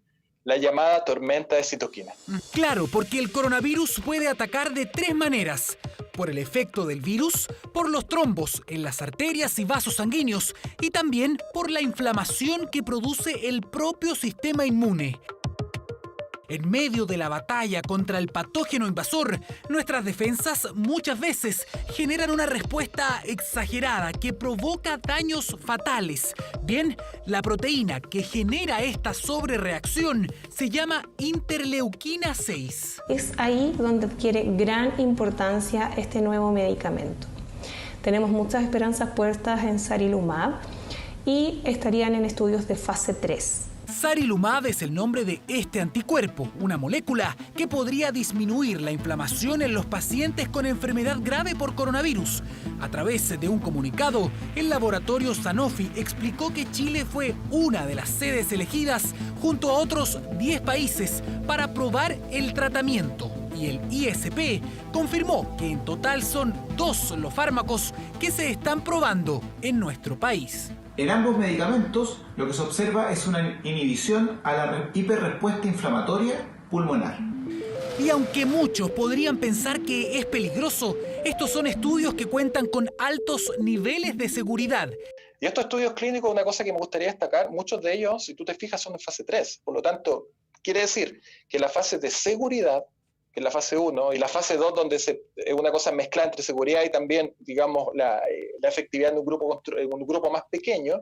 la llamada tormenta de citoquinas. Claro, porque el coronavirus puede atacar de tres maneras: por el efecto del virus, por los trombos en las arterias y vasos sanguíneos y también por la inflamación que produce el propio sistema inmune. En medio de la batalla contra el patógeno invasor, nuestras defensas muchas veces generan una respuesta exagerada que provoca daños fatales. Bien, la proteína que genera esta sobrereacción se llama interleuquina 6. Es ahí donde adquiere gran importancia este nuevo medicamento. Tenemos muchas esperanzas puestas en sarilumab y estarían en estudios de fase 3. Sarilumab es el nombre de este anticuerpo, una molécula que podría disminuir la inflamación en los pacientes con enfermedad grave por coronavirus. A través de un comunicado, el laboratorio Sanofi explicó que Chile fue una de las sedes elegidas junto a otros 10 países para probar el tratamiento. Y el ISP confirmó que en total son 2 los fármacos que se están probando en nuestro país. En ambos medicamentos lo que se observa es una inhibición a la hiperrespuesta inflamatoria pulmonar. Y aunque muchos podrían pensar que es peligroso, estos son estudios que cuentan con altos niveles de seguridad. Y estos estudios clínicos, una cosa que me gustaría destacar, muchos de ellos, si tú te fijas, son en fase 3. Por lo tanto, quiere decir que la fase de seguridad, que es la fase 1, y la fase 2, donde es una cosa mezclada entre seguridad y también, digamos, la efectividad en un grupo más pequeño,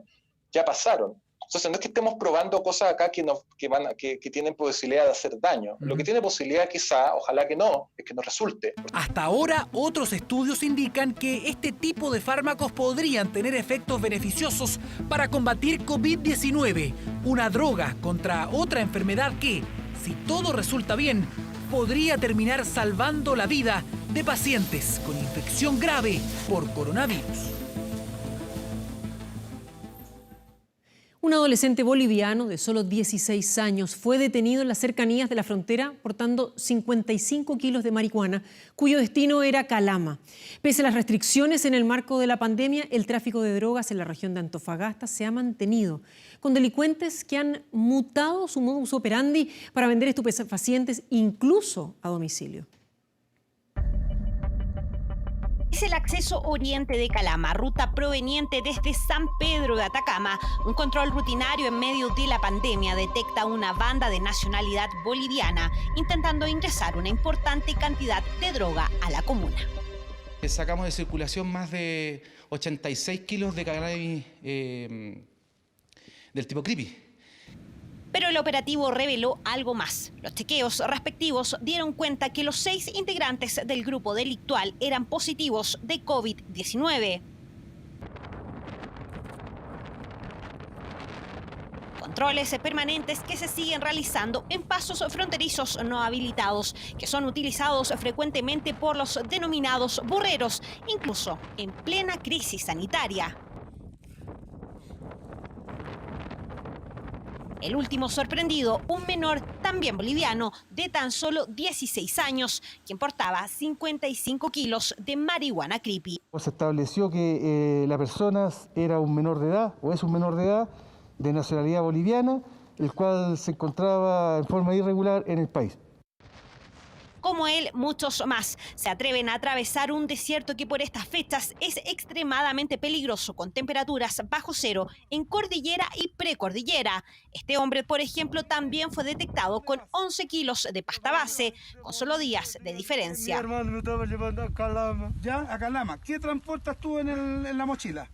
ya pasaron. Entonces, no es que estemos probando cosas acá que tienen posibilidad de hacer daño. Lo que tiene posibilidad quizá, ojalá que no, es que no resulte. Hasta ahora, otros estudios indican que este tipo de fármacos podrían tener efectos beneficiosos para combatir COVID-19, una droga contra otra enfermedad que, si todo resulta bien, podría terminar salvando la vida de pacientes con infección grave por coronavirus. Un adolescente boliviano de solo 16 años fue detenido en las cercanías de la frontera portando 55 kilos de marihuana, cuyo destino era Calama. Pese a las restricciones en el marco de la pandemia, el tráfico de drogas en la región de Antofagasta se ha mantenido, con delincuentes que han mutado su modus operandi para vender estupefacientes incluso a domicilio. Es el acceso oriente de Calama, ruta proveniente desde San Pedro de Atacama. Un control rutinario en medio de la pandemia detecta una banda de nacionalidad boliviana intentando ingresar una importante cantidad de droga a la comuna. Sacamos de circulación más de 86 kilos de cannabis del tipo creepy. Pero el operativo reveló algo más. Los chequeos respectivos dieron cuenta que los 6 integrantes del grupo delictual eran positivos de COVID-19. Controles permanentes que se siguen realizando en pasos fronterizos no habilitados, que son utilizados frecuentemente por los denominados burreros, incluso en plena crisis sanitaria. El último sorprendido, un menor también boliviano de tan solo 16 años, quien portaba 55 kilos de marihuana creepy. Se estableció que la persona era un menor de edad, o es un menor de edad, de nacionalidad boliviana, el cual se encontraba en forma irregular en el país. Como él, muchos más se atreven a atravesar un desierto que por estas fechas es extremadamente peligroso, con temperaturas bajo cero en cordillera y precordillera. Este hombre, por ejemplo, también fue detectado con 11 kilos de pasta base, con solo días de diferencia. Mi hermano me estaba llevando a Calama. ¿Ya? A Calama. ¿Qué transportas tú en la mochila?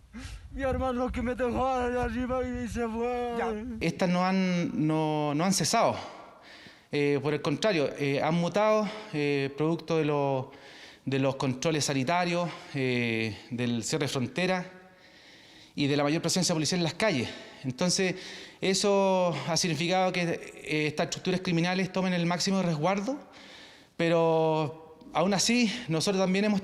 Mi hermano que me dejó allá arriba y se fue. Ya. Estas no han cesado. Por el contrario, han mutado producto de los controles sanitarios, del cierre de frontera y de la mayor presencia policial en las calles. Entonces, eso ha significado que estas estructuras criminales tomen el máximo de resguardo, pero aún así nosotros también hemos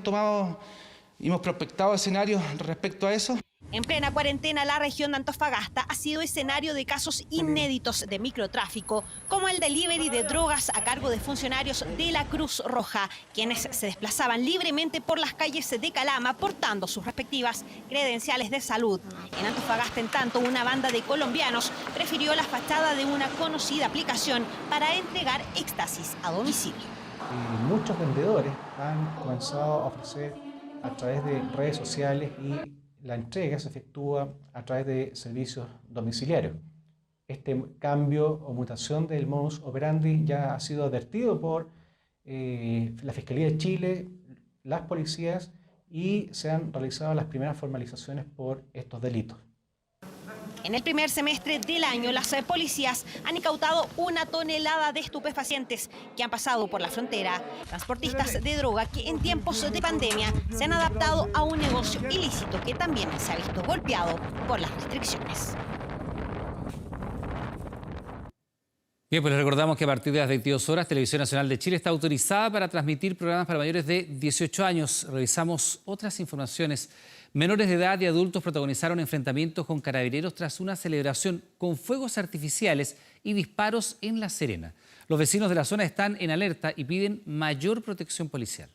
prospectado escenarios respecto a eso. En plena cuarentena, la región de Antofagasta ha sido escenario de casos inéditos de microtráfico, como el delivery de drogas a cargo de funcionarios de la Cruz Roja, quienes se desplazaban libremente por las calles de Calama portando sus respectivas credenciales de salud. En Antofagasta, en tanto, una banda de colombianos prefirió la fachada de una conocida aplicación para entregar éxtasis a domicilio. Muchos vendedores han comenzado a ofrecer a través de redes sociales y la entrega se efectúa a través de servicios domiciliarios. Este cambio o mutación del modus operandi ya ha sido advertido por la Fiscalía de Chile, las policías, y se han realizado las primeras formalizaciones por estos delitos. En el primer semestre del año, las policías han incautado 1 tonelada de estupefacientes que han pasado por la frontera. Transportistas de droga que en tiempos de pandemia se han adaptado a un negocio ilícito que también se ha visto golpeado por las restricciones. Bien, pues les recordamos que a partir de las 22 horas, Televisión Nacional de Chile está autorizada para transmitir programas para mayores de 18 años. Revisamos otras informaciones. Menores de edad y adultos protagonizaron enfrentamientos con carabineros tras una celebración con fuegos artificiales y disparos en La Serena. Los vecinos de la zona están en alerta y piden mayor protección policial.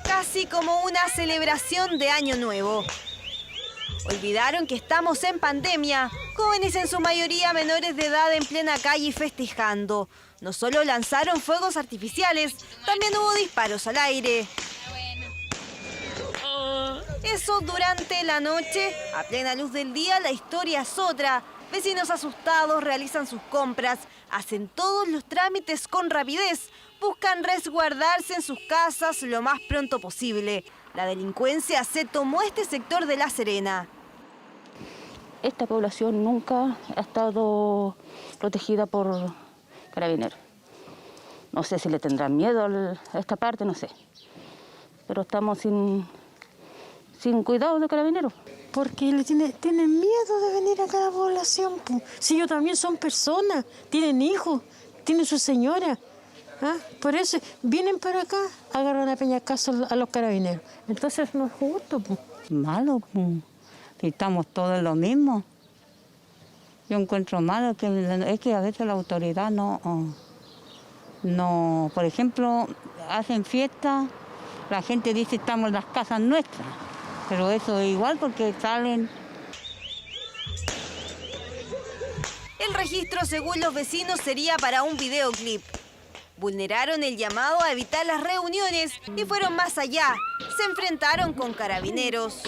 Casi como una celebración de Año Nuevo. Olvidaron que estamos en pandemia, jóvenes en su mayoría menores de edad en plena calle festejando. No solo lanzaron fuegos artificiales, también hubo disparos al aire. Eso durante la noche. A plena luz del día la historia es otra. Vecinos asustados realizan sus compras, hacen todos los trámites con rapidez, buscan resguardarse en sus casas lo más pronto posible. La delincuencia se tomó este sector de La Serena. Esta población nunca ha estado protegida por carabineros. No sé si le tendrán miedo a esta parte, no sé. Pero estamos sin cuidado de carabineros. Porque tienen miedo de venir acá a la población. Si ellos también son personas, tienen hijos, tienen su señora. ¿Ah? Por eso vienen para acá, agarran a peñacazo a los carabineros. Entonces no es justo. Malo, si estamos todos lo mismo. Yo encuentro malo es que a veces la autoridad no, por ejemplo, hacen fiestas, la gente dice estamos en las casas nuestras, pero eso es igual porque salen. El registro, según los vecinos, sería para un videoclip. Vulneraron el llamado a evitar las reuniones y fueron más allá. Se enfrentaron con carabineros.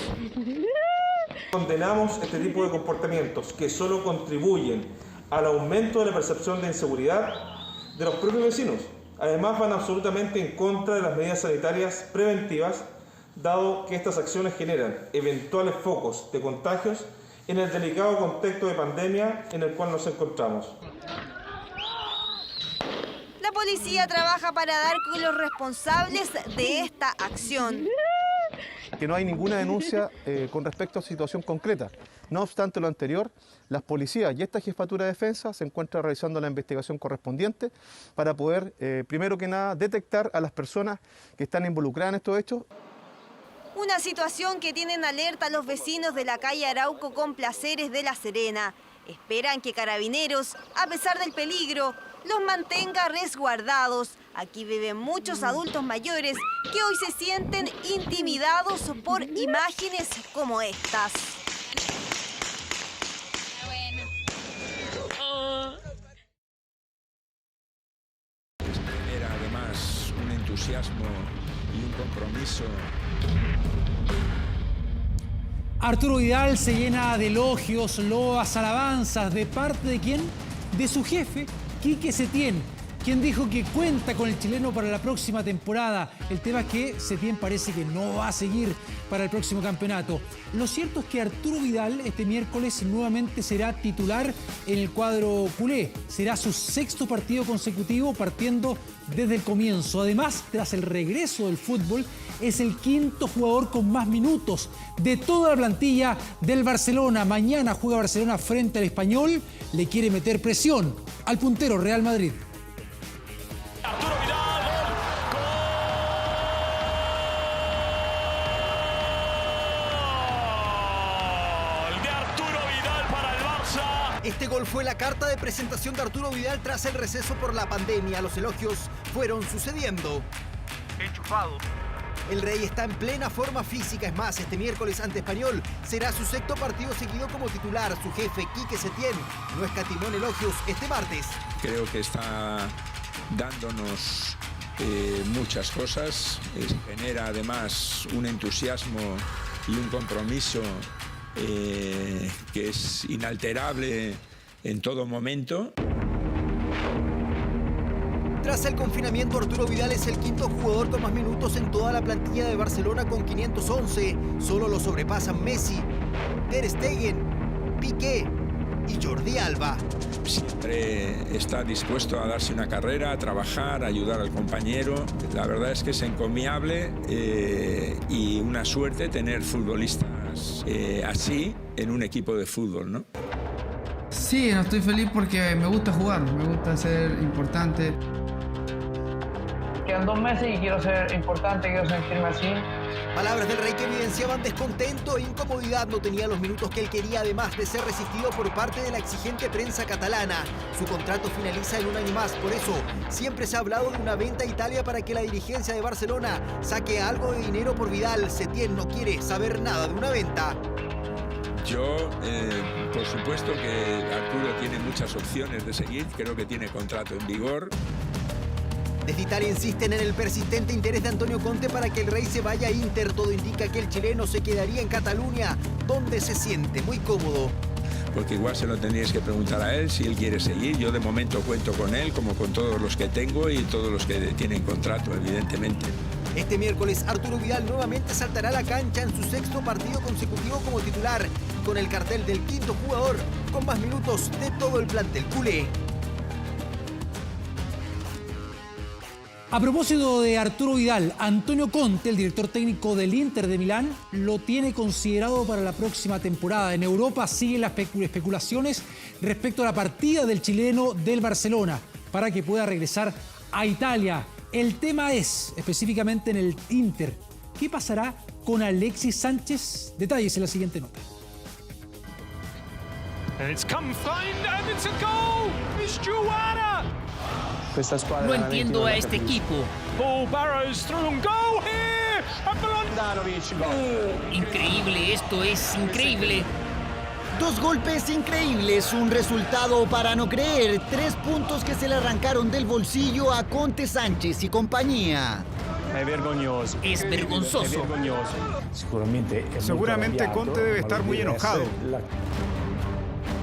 Condenamos este tipo de comportamientos que solo contribuyen al aumento de la percepción de inseguridad de los propios vecinos. Además, van absolutamente en contra de las medidas sanitarias preventivas, dado que estas acciones generan eventuales focos de contagios en el delicado contexto de pandemia en el cual nos encontramos. La policía trabaja para dar con los responsables de esta acción. Que no hay ninguna denuncia con respecto a situación concreta. No obstante lo anterior, las policías y esta jefatura de defensa se encuentran realizando la investigación correspondiente para poder, primero que nada, detectar a las personas que están involucradas en estos hechos. Una situación que tienen alerta a los vecinos de la calle Arauco con Placeres de La Serena. Esperan que Carabineros, a pesar del peligro, los mantenga resguardados. Aquí viven muchos adultos mayores que hoy se sienten intimidados por imágenes como estas. Genera además un entusiasmo y un compromiso. Arturo Vidal se llena de elogios, loas, alabanzas. ¿De parte de quién? De su jefe, Quique Setién, quien dijo que cuenta con el chileno para la próxima temporada. El tema es que Setién parece que no va a seguir para el próximo campeonato. Lo cierto es que Arturo Vidal este miércoles nuevamente será titular en el cuadro culé. Será su 6º partido consecutivo partiendo desde el comienzo. Además, tras el regreso del fútbol, es el 5º jugador con más minutos de toda la plantilla del Barcelona. Mañana juega Barcelona frente al Español. Le quiere meter presión al puntero Real Madrid. Arturo Vidal, gol de Arturo Vidal para el Barça. Este gol fue la carta de presentación de Arturo Vidal tras el receso por la pandemia. Los elogios fueron sucediendo. Enchufado. El Rey está en plena forma física. Es más, este miércoles ante Español será su 6º partido seguido como titular. Su jefe, Quique Setién, no escatimó en elogios este martes. Creo que está dándonos muchas cosas. Genera además un entusiasmo y un compromiso que es inalterable en todo momento. Tras el confinamiento, Arturo Vidal es el 5º jugador con más minutos en toda la plantilla de Barcelona con 511. Solo lo sobrepasan Messi, Ter Stegen, Piqué y Jordi Alba. Siempre está dispuesto a darse una carrera, a trabajar, a ayudar al compañero. La verdad es que es encomiable y una suerte tener futbolistas así en un equipo de fútbol, ¿no? Sí, no estoy feliz porque me gusta jugar, me gusta ser importante. Quedan 2 meses y quiero ser importante, quiero sentirme así. Palabras del Rey que evidenciaban descontento e incomodidad. No tenía los minutos que él quería, además de ser resistido por parte de la exigente prensa catalana. Su contrato finaliza en un año más, por eso siempre se ha hablado de una venta a Italia para que la dirigencia de Barcelona saque algo de dinero por Vidal. Setién no quiere saber nada de una venta. Yo, por supuesto que Arturo tiene muchas opciones de seguir, creo que tiene contrato en vigor. Desde Italia insisten en el persistente interés de Antonio Conte para que el Rey se vaya a Inter. Todo indica que el chileno se quedaría en Cataluña, donde se siente muy cómodo. Porque igual se lo tendríais que preguntar a él si él quiere seguir. Yo de momento cuento con él, como con todos los que tengo y todos los que tienen contrato, evidentemente. Este miércoles, Arturo Vidal nuevamente saltará a la cancha en su 6º partido consecutivo como titular, con el cartel del 5º jugador con más minutos de todo el plantel culé. A propósito de Arturo Vidal, Antonio Conte, el director técnico del Inter de Milán, lo tiene considerado para la próxima temporada. En Europa siguen las especulaciones respecto a la partida del chileno del Barcelona para que pueda regresar a Italia. El tema es, específicamente en el Inter, ¿qué pasará con Alexis Sánchez? Detalles en la siguiente nota. And it's come find and it's a goal. It's Juana. No entiendo a este equipo. Paul Barrows through and goal here. Increíble, esto es increíble. 2 golpes increíbles, un resultado para no creer. 3 puntos que se le arrancaron del bolsillo a Conte, Sánchez y compañía. Es vergonzoso. Seguramente Conte debe estar muy enojado.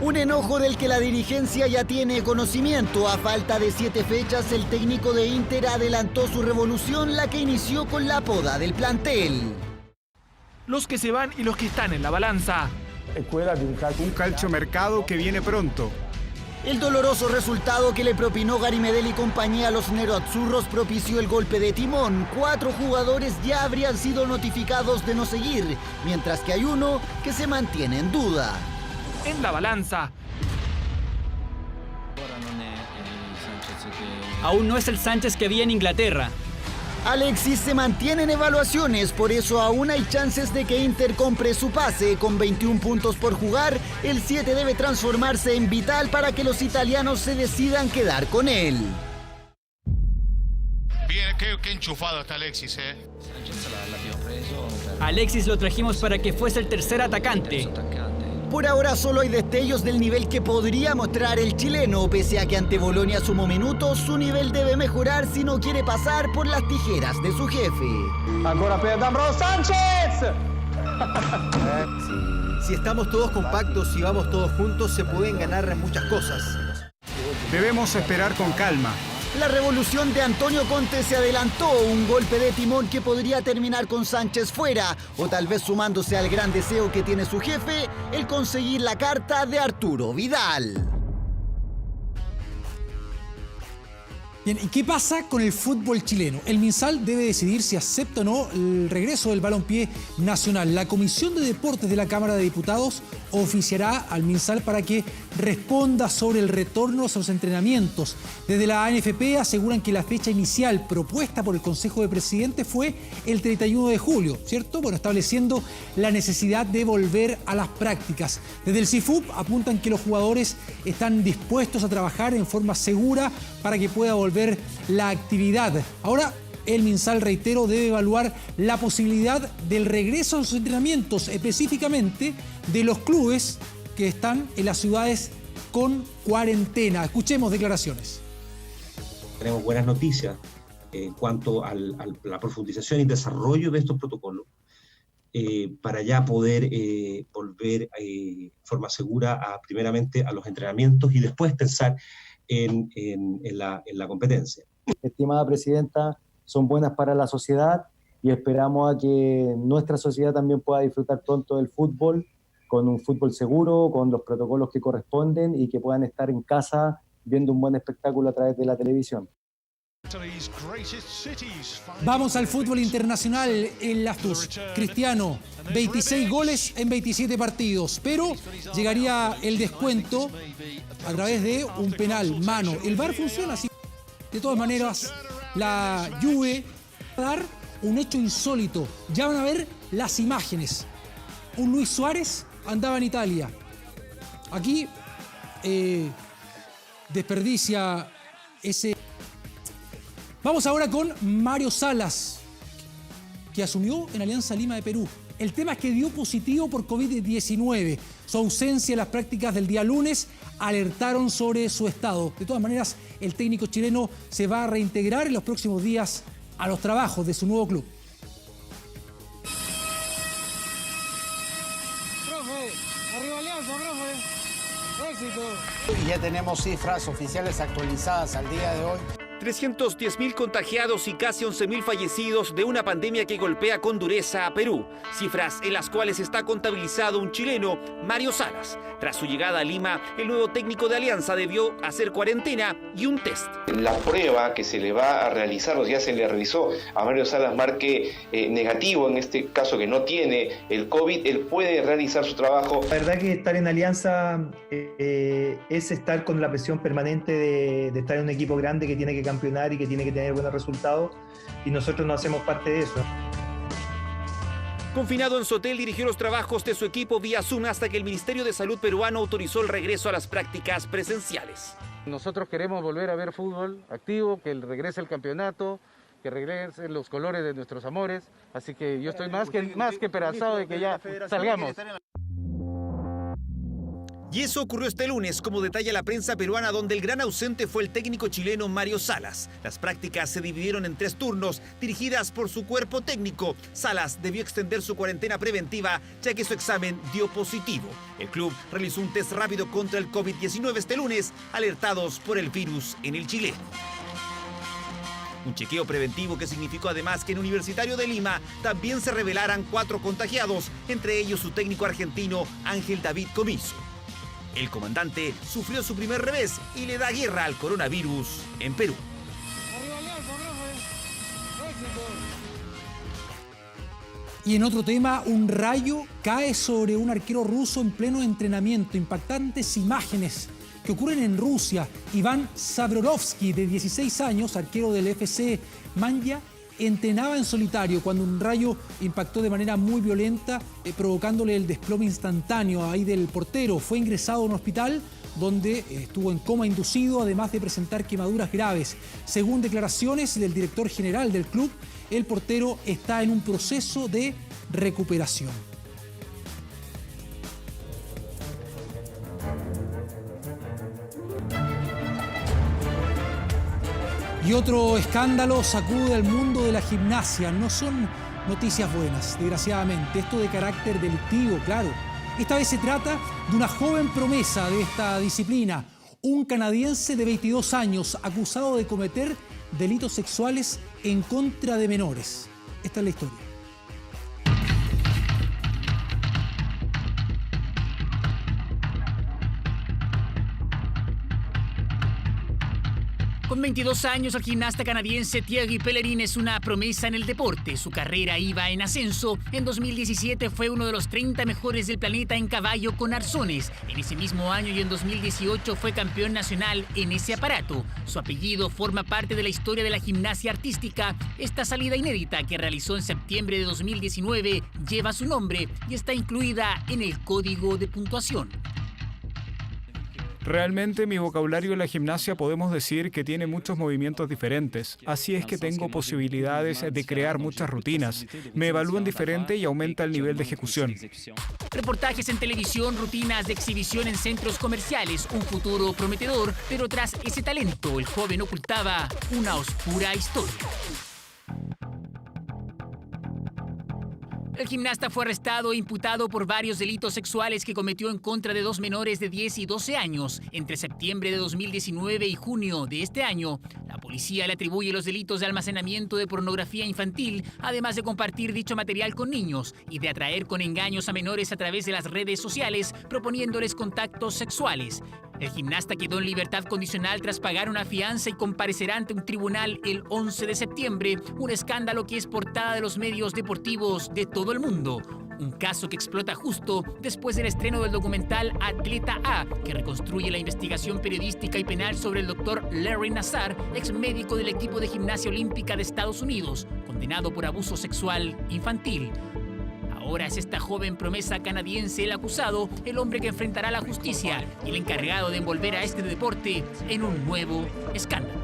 Un enojo del que la dirigencia ya tiene conocimiento. A falta de 7 fechas, el técnico de Inter adelantó su revolución, la que inició con la poda del plantel. Los que se van y los que están en la balanza. Un calciomercado que viene pronto. El doloroso resultado que le propinó Gary Medel y compañía a los neroazzurros propició el golpe de timón. 4 jugadores ya habrían sido notificados de no seguir, mientras que hay uno que se mantiene en duda. En la balanza. Aún no es el Sánchez que vi en Inglaterra. Alexis se mantiene en evaluaciones, por eso aún hay chances de que Inter compre su pase. Con 21 puntos por jugar, el 7 debe transformarse en vital para que los italianos se decidan quedar con él. Bien, qué enchufado está Alexis, Alexis lo trajimos para que fuese el tercer atacante. Por ahora solo hay destellos del nivel que podría mostrar el chileno, pese a que ante Bolonia sumó minutos, su nivel debe mejorar si no quiere pasar por las tijeras de su jefe. Ancora per D'Ambro Sánchez. Si estamos todos compactos y vamos todos juntos, se pueden ganar muchas cosas. Debemos esperar con calma. La revolución de Antonio Conte se adelantó, un golpe de timón que podría terminar con Sánchez fuera, o tal vez sumándose al gran deseo que tiene su jefe, el conseguir la carta de Arturo Vidal. Bien, ¿y qué pasa con el fútbol chileno? El MinSal debe decidir si acepta o no el regreso del balompié nacional. La Comisión de Deportes de la Cámara de Diputados oficiará al MinSal para que responda sobre el retorno a los entrenamientos. Desde la ANFP aseguran que la fecha inicial propuesta por el Consejo de Presidentes fue el 31 de julio, ¿cierto? Bueno, estableciendo la necesidad de volver a las prácticas. Desde el CIFUP apuntan que los jugadores están dispuestos a trabajar en forma segura para que pueda volver la actividad. Ahora, el MinSal, reitero, debe evaluar la posibilidad del regreso a los entrenamientos, específicamente de los clubes que están en las ciudades con cuarentena. Escuchemos declaraciones. Tenemos buenas noticias en cuanto a la profundización y desarrollo de estos protocolos para ya poder volver de forma segura primeramente a los entrenamientos y después pensar en la competencia. Estimada Presidenta, son buenas para la sociedad y esperamos a que nuestra sociedad también pueda disfrutar pronto del fútbol, con un fútbol seguro, con los protocolos que corresponden y que puedan estar en casa viendo un buen espectáculo a través de la televisión. Vamos al fútbol internacional en las TUS. Cristiano, 26 goles en 27 partidos, pero llegaría el descuento a través de un penal, mano. El VAR funciona así. De todas maneras, la Juve va a dar un hecho insólito. Ya van a ver las imágenes. Un Luis Suárez andaba en Italia. Aquí desperdicia ese... Vamos ahora con Mario Salas, que asumió en Alianza Lima de Perú. El tema es que dio positivo por COVID-19. Su ausencia en las prácticas del día lunes alertaron sobre su estado. De todas maneras, el técnico chileno se va a reintegrar en los próximos días a los trabajos de su nuevo club. Profe, arriba Alianza, profe. Éxito. Y ya tenemos cifras oficiales actualizadas al día de hoy. 310.000 contagiados y casi 11.000 fallecidos de una pandemia que golpea con dureza a Perú. Cifras en las cuales está contabilizado un chileno, Mario Salas. Tras su llegada a Lima, el nuevo técnico de Alianza debió hacer cuarentena y un test. La prueba que se le va a realizar, o ya se le realizó a Mario Salas, marque negativo, en este caso que no tiene el COVID, él puede realizar su trabajo. La verdad que estar en Alianza es estar con la presión permanente de estar en un equipo grande que tiene que campeonar y que tiene que tener buenos resultados, y nosotros no hacemos parte de eso. Confinado en su hotel, dirigió los trabajos de su equipo vía Zoom hasta que el Ministerio de Salud peruano autorizó el regreso a las prácticas presenciales. Nosotros queremos volver a ver fútbol activo, que regrese el campeonato, que regresen los colores de nuestros amores, así que yo estoy más que esperanzado de que ya salgamos. Y eso ocurrió este lunes, como detalla la prensa peruana, donde el gran ausente fue el técnico chileno Mario Salas. Las prácticas se dividieron en 3 turnos, dirigidas por su cuerpo técnico. Salas debió extender su cuarentena preventiva, ya que su examen dio positivo. El club realizó un test rápido contra el COVID-19 este lunes, alertados por el virus en el chileno. Un chequeo preventivo que significó además que en Universitario de Lima también se revelaran 4 contagiados, entre ellos su técnico argentino Ángel David Comiso. El comandante sufrió su primer revés y le da guerra al coronavirus en Perú. Y en otro tema, un rayo cae sobre un arquero ruso en pleno entrenamiento. Impactantes imágenes que ocurren en Rusia. Iván Zabrorovsky, de 16 años, arquero del FC Manja, entrenaba en solitario cuando un rayo impactó de manera muy violenta, provocándole el desplome instantáneo ahí del portero. Fue ingresado a un hospital donde estuvo en coma inducido, además de presentar quemaduras graves. Según declaraciones del director general del club, el portero está en un proceso de recuperación. Y otro escándalo sacude al mundo de la gimnasia. No son noticias buenas, desgraciadamente. Esto de carácter delictivo, claro. Esta vez se trata de una joven promesa de esta disciplina, un canadiense de 22 años acusado de cometer delitos sexuales en contra de menores. Esta es la historia. Con 22 años, el gimnasta canadiense Thierry Pellerin es una promesa en el deporte. Su carrera iba en ascenso. En 2017 fue uno de los 30 mejores del planeta en caballo con arzones. En ese mismo año y en 2018 fue campeón nacional en ese aparato. Su apellido forma parte de la historia de la gimnasia artística. Esta salida inédita que realizó en septiembre de 2019 lleva su nombre y está incluida en el código de puntuación. Realmente mi vocabulario en la gimnasia podemos decir que tiene muchos movimientos diferentes. Así es que tengo posibilidades de crear muchas rutinas. Me evalúan diferente y aumenta el nivel de ejecución. Reportajes en televisión, rutinas de exhibición en centros comerciales, un futuro prometedor, pero tras ese talento el joven ocultaba una oscura historia. El gimnasta fue arrestado e imputado por varios delitos sexuales que cometió en contra de 2 menores de 10 y 12 años. Entre septiembre de 2019 y junio de este año, la policía le atribuye los delitos de almacenamiento de pornografía infantil, además de compartir dicho material con niños y de atraer con engaños a menores a través de las redes sociales, proponiéndoles contactos sexuales. El gimnasta quedó en libertad condicional tras pagar una fianza y comparecerá ante un tribunal el 11 de septiembre, un escándalo que es portada de los medios deportivos de todo el mundo. Un caso que explota justo después del estreno del documental Atleta A, que reconstruye la investigación periodística y penal sobre el doctor Larry Nassar, ex médico del equipo de gimnasia olímpica de Estados Unidos, condenado por abuso sexual infantil. Ahora es esta joven promesa canadiense el acusado, el hombre que enfrentará la justicia y el encargado de envolver a este deporte en un nuevo escándalo.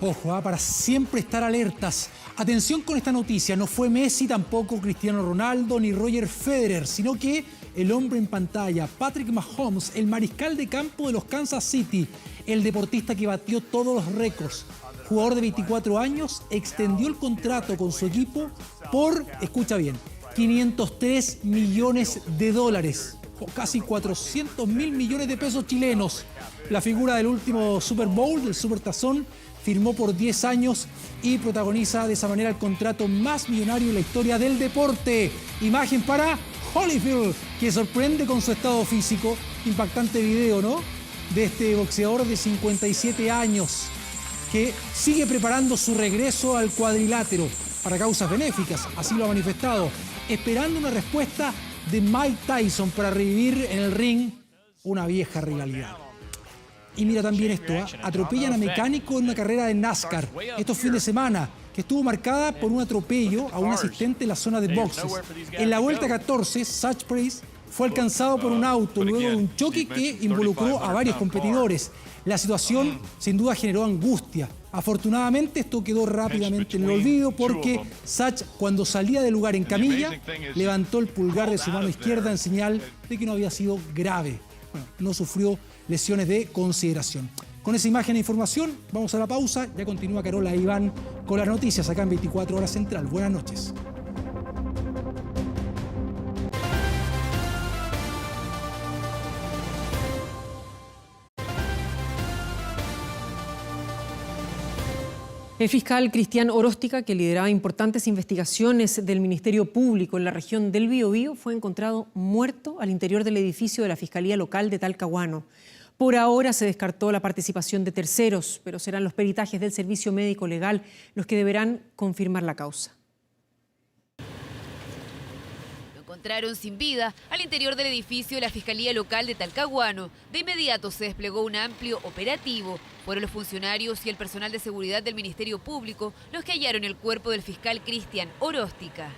Ojo, para siempre estar alertas. Atención con esta noticia, no fue Messi, tampoco Cristiano Ronaldo ni Roger Federer, sino que el hombre en pantalla, Patrick Mahomes, el mariscal de campo de los Kansas City, el deportista que batió todos los récords. Jugador de 24 años, extendió el contrato con su equipo por, escucha bien, $503 millones, o casi 400 mil millones de pesos chilenos. La figura del último Super Bowl, del Supertazón, firmó por 10 años y protagoniza de esa manera el contrato más millonario en la historia del deporte. Imagen para Holyfield, que sorprende con su estado físico. Impactante video, ¿no? De este boxeador de 57 años que sigue preparando su regreso al cuadrilátero para causas benéficas, así lo ha manifestado, esperando una respuesta de Mike Tyson para revivir en el ring una vieja rivalidad. Y mira también esto, atropellan a mecánico en una carrera de NASCAR. Esto fin de semana, que estuvo marcada por un atropello a un asistente en la zona de boxes. En la vuelta 14, Zach Price fue alcanzado por un auto luego de un choque que involucró a varios competidores. La situación sin duda generó angustia. Afortunadamente esto quedó rápidamente en el olvido porque Zach, cuando salía del lugar en camilla, levantó el pulgar de su mano izquierda en señal de que no había sido grave. Bueno, no sufrió lesiones de consideración. Con esa imagen e información, vamos a la pausa. Ya continúa Carola e Iván con las noticias acá en 24 Horas Central. Buenas noches. El fiscal Cristian Oróstica, que lideraba importantes investigaciones del Ministerio Público en la región del Biobío, fue encontrado muerto al interior del edificio de la Fiscalía Local de Talcahuano. Por ahora se descartó la participación de terceros, pero serán los peritajes del Servicio Médico Legal los que deberán confirmar la causa. encontraron sin vida al interior del edificio de la Fiscalía Local de Talcahuano. De inmediato se desplegó un amplio operativo. Fueron los funcionarios y el personal de seguridad del Ministerio Público los que hallaron el cuerpo del fiscal Cristian Oróstica.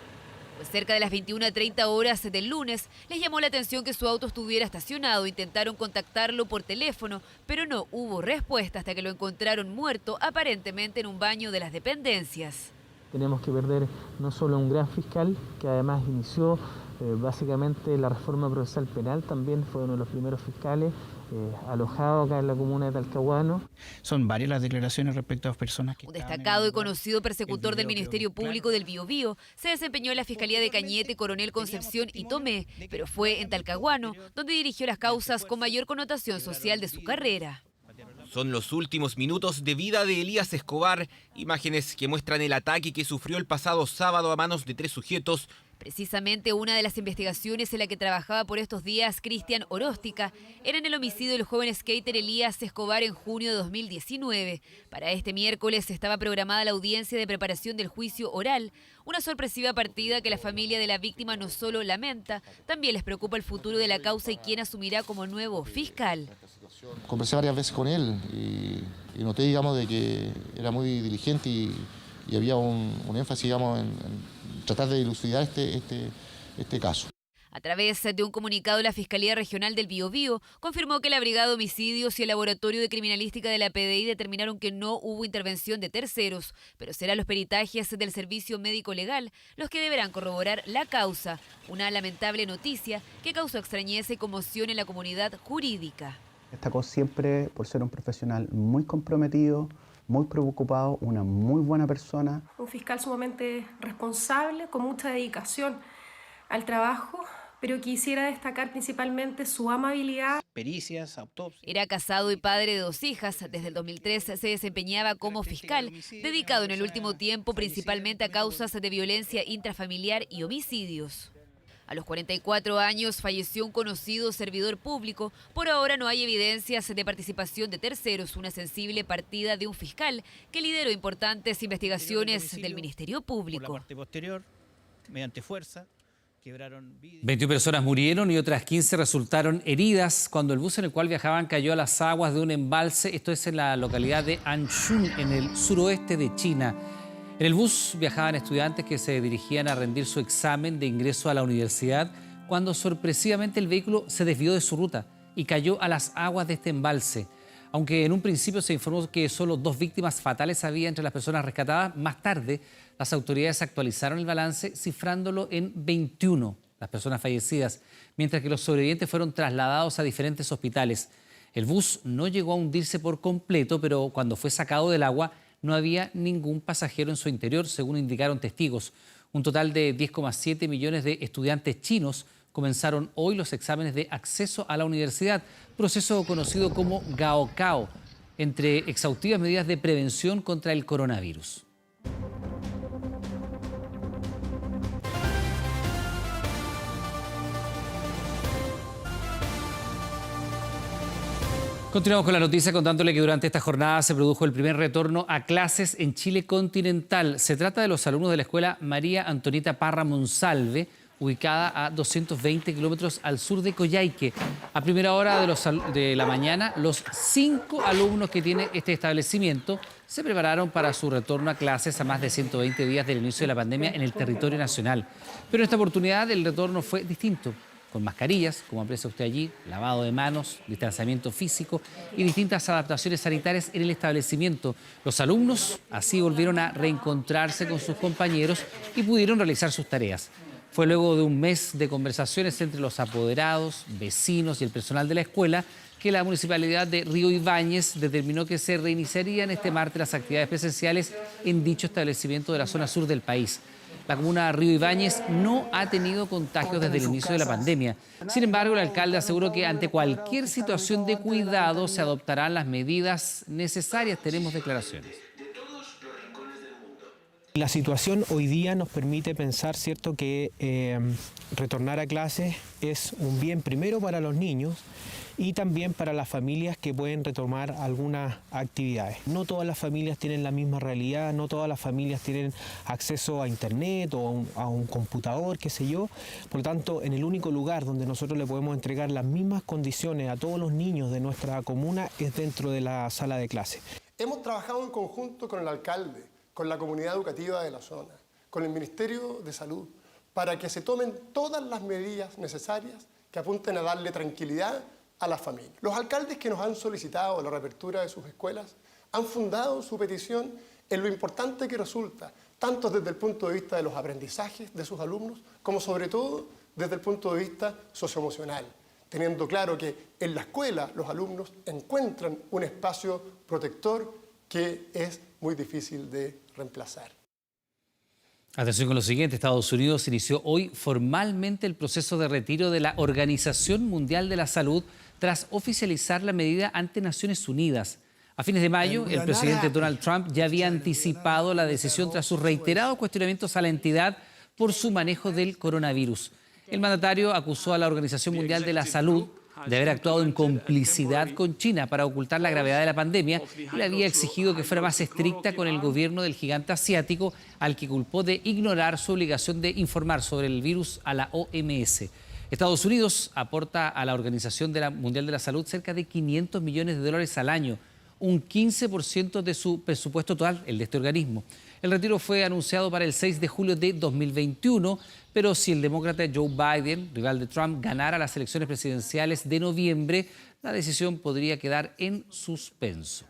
Pues cerca de las 21:30 horas del lunes, les llamó la atención que su auto estuviera estacionado. Intentaron contactarlo por teléfono, pero no hubo respuesta hasta que lo encontraron muerto, aparentemente en un baño de las dependencias. Tenemos que perder no solo un gran fiscal, que además inició básicamente la reforma procesal penal, también fue uno de los primeros fiscales alojado acá en la comuna de Talcahuano. Son varias las declaraciones respecto a las personas que... Un destacado y conocido persecutor del Ministerio Público del Biobío se desempeñó en la Fiscalía de Cañete, Coronel Concepción y Tomé, pero fue en Talcahuano donde dirigió las causas con mayor connotación social de su carrera. Son los últimos minutos de vida de Elías Escobar, imágenes que muestran el ataque que sufrió el pasado sábado a manos de 3 sujetos. Precisamente una de las investigaciones en la que trabajaba por estos días Cristian Oróstica era en el homicidio del joven skater Elías Escobar en junio de 2019. Para este miércoles estaba programada la audiencia de preparación del juicio oral, una sorpresiva partida que la familia de la víctima no solo lamenta, también les preocupa el futuro de la causa y quién asumirá como nuevo fiscal. Conversé varias veces con él y noté, digamos, de que era muy diligente y había un énfasis, digamos, en tratar de dilucidar este caso. A través de un comunicado, la Fiscalía Regional del Biobío confirmó que la Brigada de Homicidios y el Laboratorio de Criminalística de la PDI determinaron que no hubo intervención de terceros, pero serán los peritajes del Servicio Médico Legal los que deberán corroborar la causa. Una lamentable noticia que causó extrañeza y conmoción en la comunidad jurídica. Destacó siempre por ser un profesional muy comprometido, muy preocupado, una muy buena persona. Un fiscal sumamente responsable, con mucha dedicación al trabajo, pero quisiera destacar principalmente su amabilidad. Pericias, autopsias. Era casado y padre de 2 hijas. Desde el 2003 se desempeñaba como fiscal, dedicado en el último tiempo principalmente a causas de violencia intrafamiliar y homicidios. A los 44 años falleció un conocido servidor público. Por ahora no hay evidencias de participación de terceros, una sensible partida de un fiscal que lideró importantes investigaciones del Ministerio Público. Por la parte posterior, mediante fuerza, quebraron vidrios. 21 personas murieron y otras 15 resultaron heridas cuando el bus en el cual viajaban cayó a las aguas de un embalse. Esto es en la localidad de Anshun, en el suroeste de China. En el bus viajaban estudiantes que se dirigían a rendir su examen de ingreso a la universidad cuando sorpresivamente el vehículo se desvió de su ruta y cayó a las aguas de este embalse. Aunque en un principio se informó que solo 2 víctimas fatales había entre las personas rescatadas, más tarde las autoridades actualizaron el balance cifrándolo en 21 las personas fallecidas, mientras que los sobrevivientes fueron trasladados a diferentes hospitales. El bus no llegó a hundirse por completo, pero cuando fue sacado del agua no había ningún pasajero en su interior, según indicaron testigos. Un total de 10,7 millones de estudiantes chinos comenzaron hoy los exámenes de acceso a la universidad, proceso conocido como Gaokao, entre exhaustivas medidas de prevención contra el coronavirus. Continuamos con la noticia contándole que durante esta jornada se produjo el primer retorno a clases en Chile continental. Se trata de los alumnos de la escuela María Antonieta Parra Monsalve, ubicada a 220 kilómetros al sur de Coyhaique. A primera hora de la mañana, los 5 alumnos que tiene este establecimiento se prepararon para su retorno a clases a más de 120 días del inicio de la pandemia en el territorio nacional. Pero en esta oportunidad el retorno fue distinto, con mascarillas, como aprecia usted allí, lavado de manos, distanciamiento físico y distintas adaptaciones sanitarias en el establecimiento. Los alumnos así volvieron a reencontrarse con sus compañeros y pudieron realizar sus tareas. Fue luego de un mes de conversaciones entre los apoderados, vecinos y el personal de la escuela que la Municipalidad de Río Ibáñez determinó que se reiniciarían este martes las actividades presenciales en dicho establecimiento de la zona sur del país. La comuna de Río Ibáñez no ha tenido contagios desde el inicio de la pandemia. Sin embargo, el alcalde aseguró que ante cualquier situación de cuidado se adoptarán las medidas necesarias. Tenemos declaraciones. La situación hoy día nos permite pensar, ¿cierto?, que retornar a clases es un bien primero para los niños y también para las familias que pueden retomar algunas actividades. No todas las familias tienen la misma realidad, no todas las familias tienen acceso a internet o a un computador, qué sé yo. Por lo tanto, en el único lugar donde nosotros le podemos entregar las mismas condiciones a todos los niños de nuestra comuna es dentro de la sala de clase. Hemos trabajado en conjunto con el alcalde, con la comunidad educativa de la zona, con el Ministerio de Salud, para que se tomen todas las medidas necesarias que apunten a darle tranquilidad a las familias. Los alcaldes que nos han solicitado la reapertura de sus escuelas han fundado su petición en lo importante que resulta, tanto desde el punto de vista de los aprendizajes de sus alumnos, como sobre todo desde el punto de vista socioemocional, teniendo claro que en la escuela los alumnos encuentran un espacio protector que es muy difícil de reemplazar. Atención con lo siguiente, Estados Unidos inició hoy formalmente el proceso de retiro de la Organización Mundial de la Salud tras oficializar la medida ante Naciones Unidas. A fines de mayo, el presidente Donald Trump ya había anticipado la decisión tras sus reiterados cuestionamientos a la entidad por su manejo del coronavirus. El mandatario acusó a la Organización Mundial de la Salud de haber actuado en complicidad con China para ocultar la gravedad de la pandemia y le había exigido que fuera más estricta con el gobierno del gigante asiático, al que culpó de ignorar su obligación de informar sobre el virus a la OMS. Estados Unidos aporta a la Organización Mundial de la Salud cerca de $500 millones al año, un 15% de su presupuesto total, el de este organismo. El retiro fue anunciado para el 6 de julio de 2021, pero si el demócrata Joe Biden, rival de Trump, ganara las elecciones presidenciales de noviembre, la decisión podría quedar en suspenso.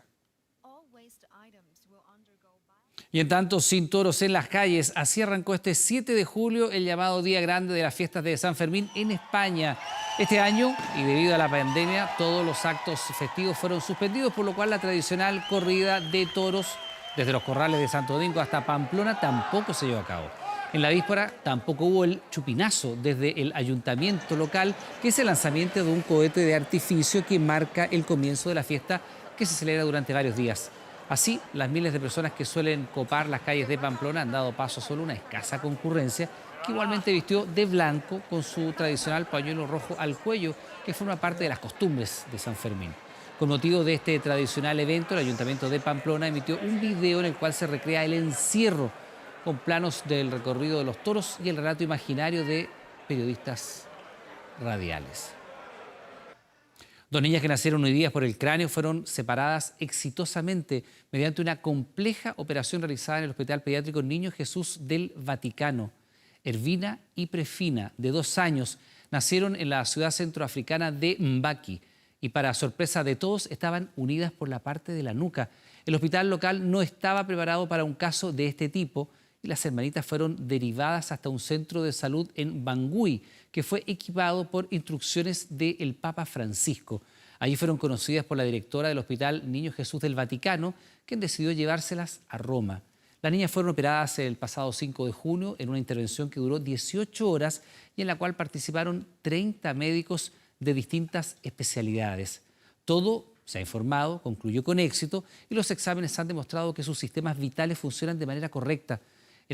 Y en tanto, sin toros en las calles, así arrancó este 7 de julio el llamado Día Grande de las fiestas de San Fermín en España. Este año, y debido a la pandemia, todos los actos festivos fueron suspendidos, por lo cual la tradicional corrida de toros desde los corrales de Santo Domingo hasta Pamplona tampoco se llevó a cabo. En la víspera tampoco hubo el chupinazo desde el ayuntamiento local, que es el lanzamiento de un cohete de artificio que marca el comienzo de la fiesta que se celebra durante varios días. Así, las miles de personas que suelen copar las calles de Pamplona han dado paso a solo una escasa concurrencia, que igualmente vistió de blanco con su tradicional pañuelo rojo al cuello, que forma parte de las costumbres de San Fermín. Con motivo de este tradicional evento, el Ayuntamiento de Pamplona emitió un video en el cual se recrea el encierro, con planos del recorrido de los toros y el relato imaginario de periodistas radiales. Dos niñas que nacieron unidas por el cráneo fueron separadas exitosamente mediante una compleja operación realizada en el Hospital Pediátrico Niño Jesús del Vaticano. Ervina y Prefina, de 2 años, nacieron en la ciudad centroafricana de Mbaki y, para sorpresa de todos, estaban unidas por la parte de la nuca. El hospital local no estaba preparado para un caso de este tipo y las hermanitas fueron derivadas hasta un centro de salud en Bangui, que fue equipado por instrucciones del Papa Francisco. Allí fueron conocidas por la directora del Hospital Niño Jesús del Vaticano, quien decidió llevárselas a Roma. Las niñas fueron operadas el pasado 5 de junio en una intervención que duró 18 horas y en la cual participaron 30 médicos de distintas especialidades. Todo, se ha informado, concluyó con éxito y los exámenes han demostrado que sus sistemas vitales funcionan de manera correcta.